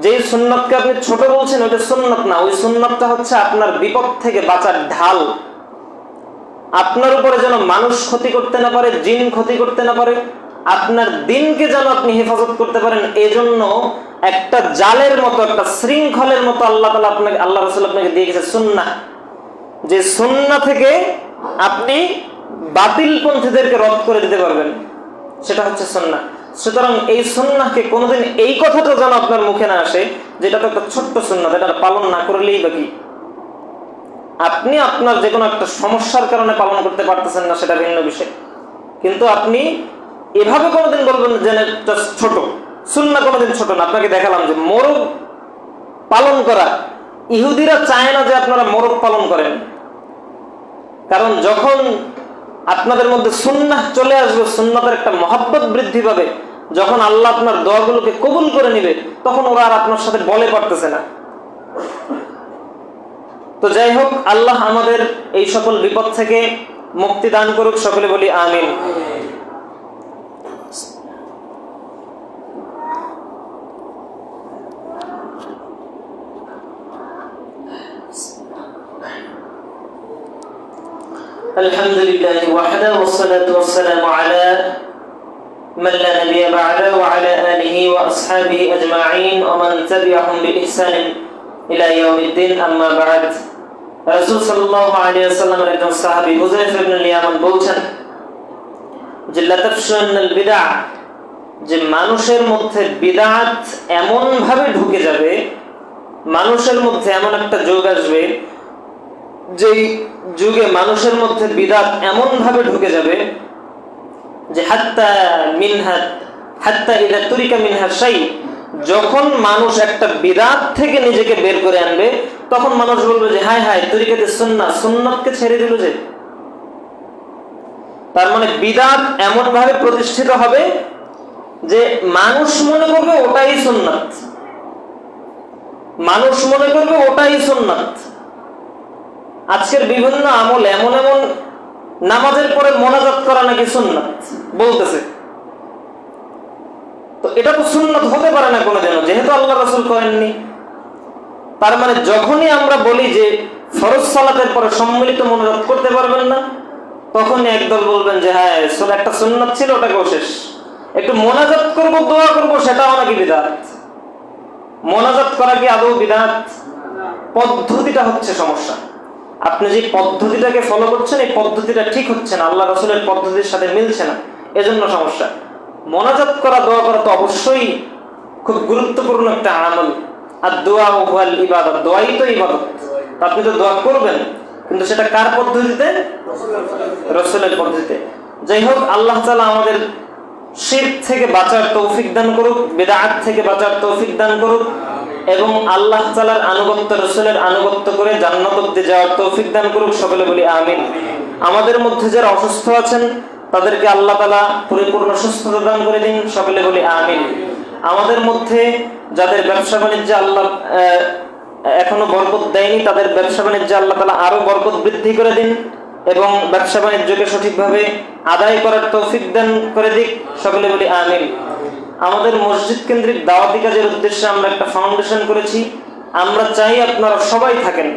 যেই সুন্নতকে আপনি ছোট বলছেন ওইটা সুন্নত না, ওই সুন্নতটা হচ্ছে আপনার বিপদ থেকে বাঁচার ঢাল। আপনার উপরে যেন মানুষ ক্ষতি করতে না পারে, জিন ক্ষতি করতে না পারে, আপনার দিনকে যেন আপনি হেফাজত করতে পারেন, এজন্য একটা জালের মতো, একটা শৃঙ্খলের মতো আল্লাহ তাআলা আপনাকে, আল্লাহ রাসূল আপনাকে দিয়ে গেছে সুন্নাহ, যে সুন্নাহ থেকে আপনি বাতিল পন্থীদেরকে রদ করে দিতে পারবেন, সেটা হচ্ছে সুন্নাহ। সুতরাং এই সুন্নাহকে কোনোদিন এই কথাটা যেন আপনার মুখে না আসে যেটা তো একটা ছোট্ট সুন্নাহ, এটা পালন না করলেই বাকি। আপনি আপনার যে কোনো একটা সমস্যার কারণে পালন করতে পারতেছেন না, সেটা ভিন্ন বিষয়, কিন্তু আপনি এভাবে কোনোদিন বলবেন যে এটা ছোট। সুন্নাহ কোনোদিন ছোট না। আপনাকে দেখালাম যে মোরগ পালন করা, ইহুদিরা চায় না যে আপনারা মোরগ পালন করেন, কারণ যখন আপনাদের মধ্যে সুন্নাহ চলে আসবে, সুন্নাতের একটা মহব্বত বৃদ্ধি পাবে, যখন আল্লাহ আপনার দোয়াগুলোকে কবুল করে নিবে, তখন ওরা আর আপনার সাথে বলে পারতেছে না। তো যাই হোক, আল্লাহ আমাদের এই সকল বিপদ থেকে মুক্তি দান করুক, সকলে বলি আমিন। আলহামদুলিল্লাহ ওয়াহদা ওয়াসসালাতু ওয়াসসালামু আলা মান লা নাবিয়্যা বা'দা ওয়া আলা আলিহি ওয়া আসহাবিহি আজমাইন ওয়া মান তাবি'আহুম বিইহসান ইলা ইয়াউমিদ্দিন, আম্মা বা'দ। রাসূল সাল্লাল্লাহু আলাইহি ওয়াসাল্লামের একজন সাহাবী হুযায়ফা ইবনে ইয়ামান বলছেন যে লা তাফশুনাল বিদআ, যে মানুষের মধ্যে বিদআত এমন ভাবে ঢুকে যাবে, মানুষের মধ্যে এমন একটা যুগ আসবে যেই যুগে মানুষের মধ্যে বিদআত এমন ভাবে ঢুকে যাবে যে হাত্তা ইযা তুরিকা মিনহা শাই, যখন মানুষ একটা বিদআত থেকে নিজেকে বের করে আনবে, তখন মানুষ বলবে যে হায় হায় তরিকাতে সুন্নাহ, সুন্নাতকে ছেড়ে দিল যে। তার মানে বিদআত এমন ভাবে প্রতিষ্ঠিত হবে যে মানুষ মনে করবে ওটাই সুন্নাত, মানুষ মনে করবে ওটাই সুন্নাত। আজকের বিভিন্ন আমল এমন এমন, নামাজের পরে মোনাজাত করা নাকি সুন্নাত বলতেছে, তো এটা তো সুন্নাত হতে পারে না কোনোদিনও, যেহেতু আল্লাহ রাসূল করেননি। তার মানে যখনই আমরা বলি যে ফরজ সালাতের পরে সম্মিলিত মোনাজাত করতে পারবেন না, তখনই একদল বলবেন যে হ্যাঁ একটা সুন্নাত ছিল, ওটাকেও শেষ। একটু মোনাজাত করব, দোয়া করব, সেটাও নাকি বিদআত। মোনাজাত করা কি আদৌ বিদআত? পদ্ধতিটা হচ্ছে সমস্যা। আপনি যে পদ্ধতিটাকে ফলো করছেন, এই পদ্ধতিটা ঠিক হচ্ছে না, আল্লাহ রাসূলের পদ্ধতির সাথে মিলছে না, এজন্য সমস্যা। মোনাজাত করা, দোয়া করা তো অবশ্যই খুব গুরুত্বপূর্ণ একটা আমল। আর দোয়া ওয়াল ইবাদত, দোয়াই তো ইবাদত। আপনি তো দোয়া করবেন, কিন্তু সেটা কার পদ্ধতিতে? রাসূলের পদ্ধতিতে। যাই হোক, আল্লাহ তাআলা আমাদের শিরক থেকে বাঁচার তৌফিক দান করুক, বিদআত থেকে বাঁচার তৌফিক দান করুক, এবং আল্লাহ তাআলার আনুগত্য, রাসূলের আনুগত্য করে জান্নাত অবধি যাওয়ার তৌফিক দান করুক, সকলে বলি আমিন। আমাদের মধ্যে যারা অসুস্থ আছেন তাদেরকে আল্লাহ তাআলা পরিপূর্ণ সুস্থতা দান করে দিন, সকলে বলি আমিন। আমাদের মধ্যে যাদের ব্যবসা বাণিজ্যে আল্লাহ এখনো বরকত দেয়নি, তাদের ব্যবসা বাণিজ্যে আল্লাহ তাআলা আরো বরকত বৃদ্ধি করে দিন, এবং ব্যবসা বাণিজ্যকে সঠিকভাবে আদায় করার তৌফিক দান করে দিক, সকলে বলি আমিন। আমাদের মসজিদ কেন্দ্রিক দাওয়াতি কাজের উদ্দেশ্যে আমরা একটা ফাউন্ডেশন করেছি। আমরা চাই আপনারা সবাই থাকেন,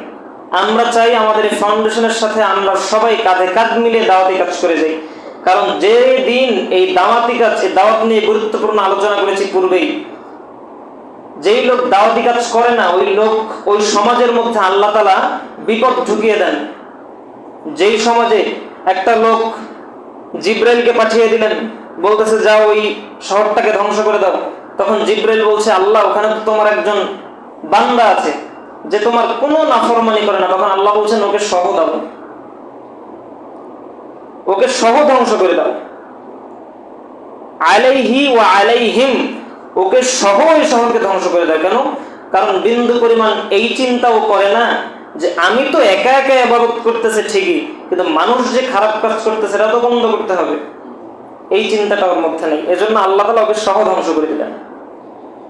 আমরা চাই আমাদের এই ফাউন্ডেশনের সাথে আমরা সবাই কাঁধে কাঁধ মিলে দাওয়াতি কাজ করে যাই। কারণ যে দিন এই দাওয়াতি কাজ, এই দাওয়াত নিয়ে গুরুত্বপূর্ণ আলোচনা করেছি পূর্বেই, যেই লোক দাওয়াতি কাজ করে না, ওই লোক, ওই সমাজের মধ্যে আল্লাহ তাআলা বিপদ ঢুকিয়ে দেন। যেই সমাজে একটা লোক জিব্রাইলকে পাঠিয়ে দিলেন, বলতেছে যাও ওই শহরটাকে ধ্বংস করে দাও, তখন জিব্রাইল বলছে আল্লাহ ওখানে তো তোমার একজন বান্দা আছে যে তোমার কোনো নাফরমানি করে না, তখন আল্লাহ বলছেন ওকে সহ দাও, ওকে সহ ধ্বংস করে দাও। আলাইহি ওয়া আলাইহিম, ওকে সহ এই শহরকে ধ্বংস করে দাও। কেন? কারণ বিন্দু পরিমাণ এই চিন্তাও করে না যে আমি তো একা একা ইবাদত করতেছে ঠিকই, কিন্তু মানুষ যে খারাপ কাজ করতেছে সেটা তো বন্ধ করতে হবে, এই চিন্তাটা ওর মধ্যে নেই। এজন্য আল্লাহ তাআলা ওকে সহ ধ্বংস করে দিলেন।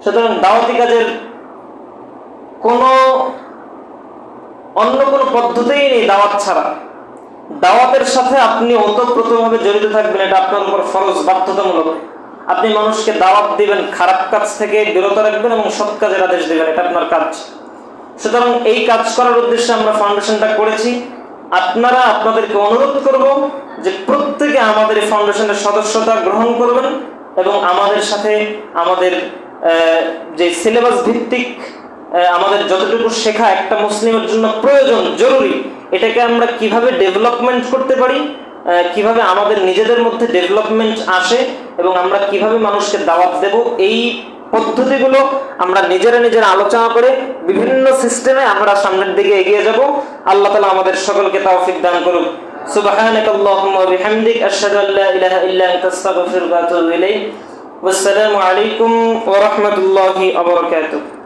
সুতরাং দাওয়াতি কাজের অন্য কোনো পদ্ধতিই নেই দাওয়াত ছাড়া। দাওয়াতের সাথে আপনি ওতপ্রোতভাবে জড়িত থাকবেন, এটা আপনার উপর ফরজ, বাধ্যতামূলক। আপনি মানুষকে দাওয়াত দিবেন, খারাপ কাজ থেকে বিরত রাখবেন এবং সৎ কাজের আদেশ দিবেন, এটা আপনার কাজ। সুতরাং এই কাজ করার উদ্দেশ্যে আমরা ফাউন্ডেশনটা করেছি। আপনারা আপনাদেরকে অনুরোধ করব যে প্রত্যেকে আমাদের এই ফাউন্ডেশনের সদস্যতা গ্রহণ করবেন এবং আমাদের সাথে আমাদের যে সিলেবাস ভিত্তিক আমাদের যতটুকু শেখা একটা মুসলিমের জন্য প্রয়োজন, জরুরি, এটাকে আমরা কিভাবে ডেভেলপমেন্ট করতে পারি, কিভাবে আমাদের নিজেদের মধ্যে ডেভেলপমেন্ট আসে এবং আমরা কিভাবে মানুষকে দাওয়াত দেব, এই পদ্ধতিগুলো আমরা নিজেরা আলোচনা করে বিভিন্ন সিস্টেমে আমরা সামনের দিকে এগিয়ে যাব। আল্লাহ তাআলা আমাদের সকলকে তৌফিক দান করুন। সুবহানাকাল্লাহুম্মা ওয়া বিহামদিক আশহাদু আল্লা ইলাহা ইল্লা আনতা আস্তাগফিরুকা ওয়া আতুবু ইলাইক। ওয়াসসালামু আলাইকুম ওয়া রাহমাতুল্লাহি ওয়া বারাকাতুহু।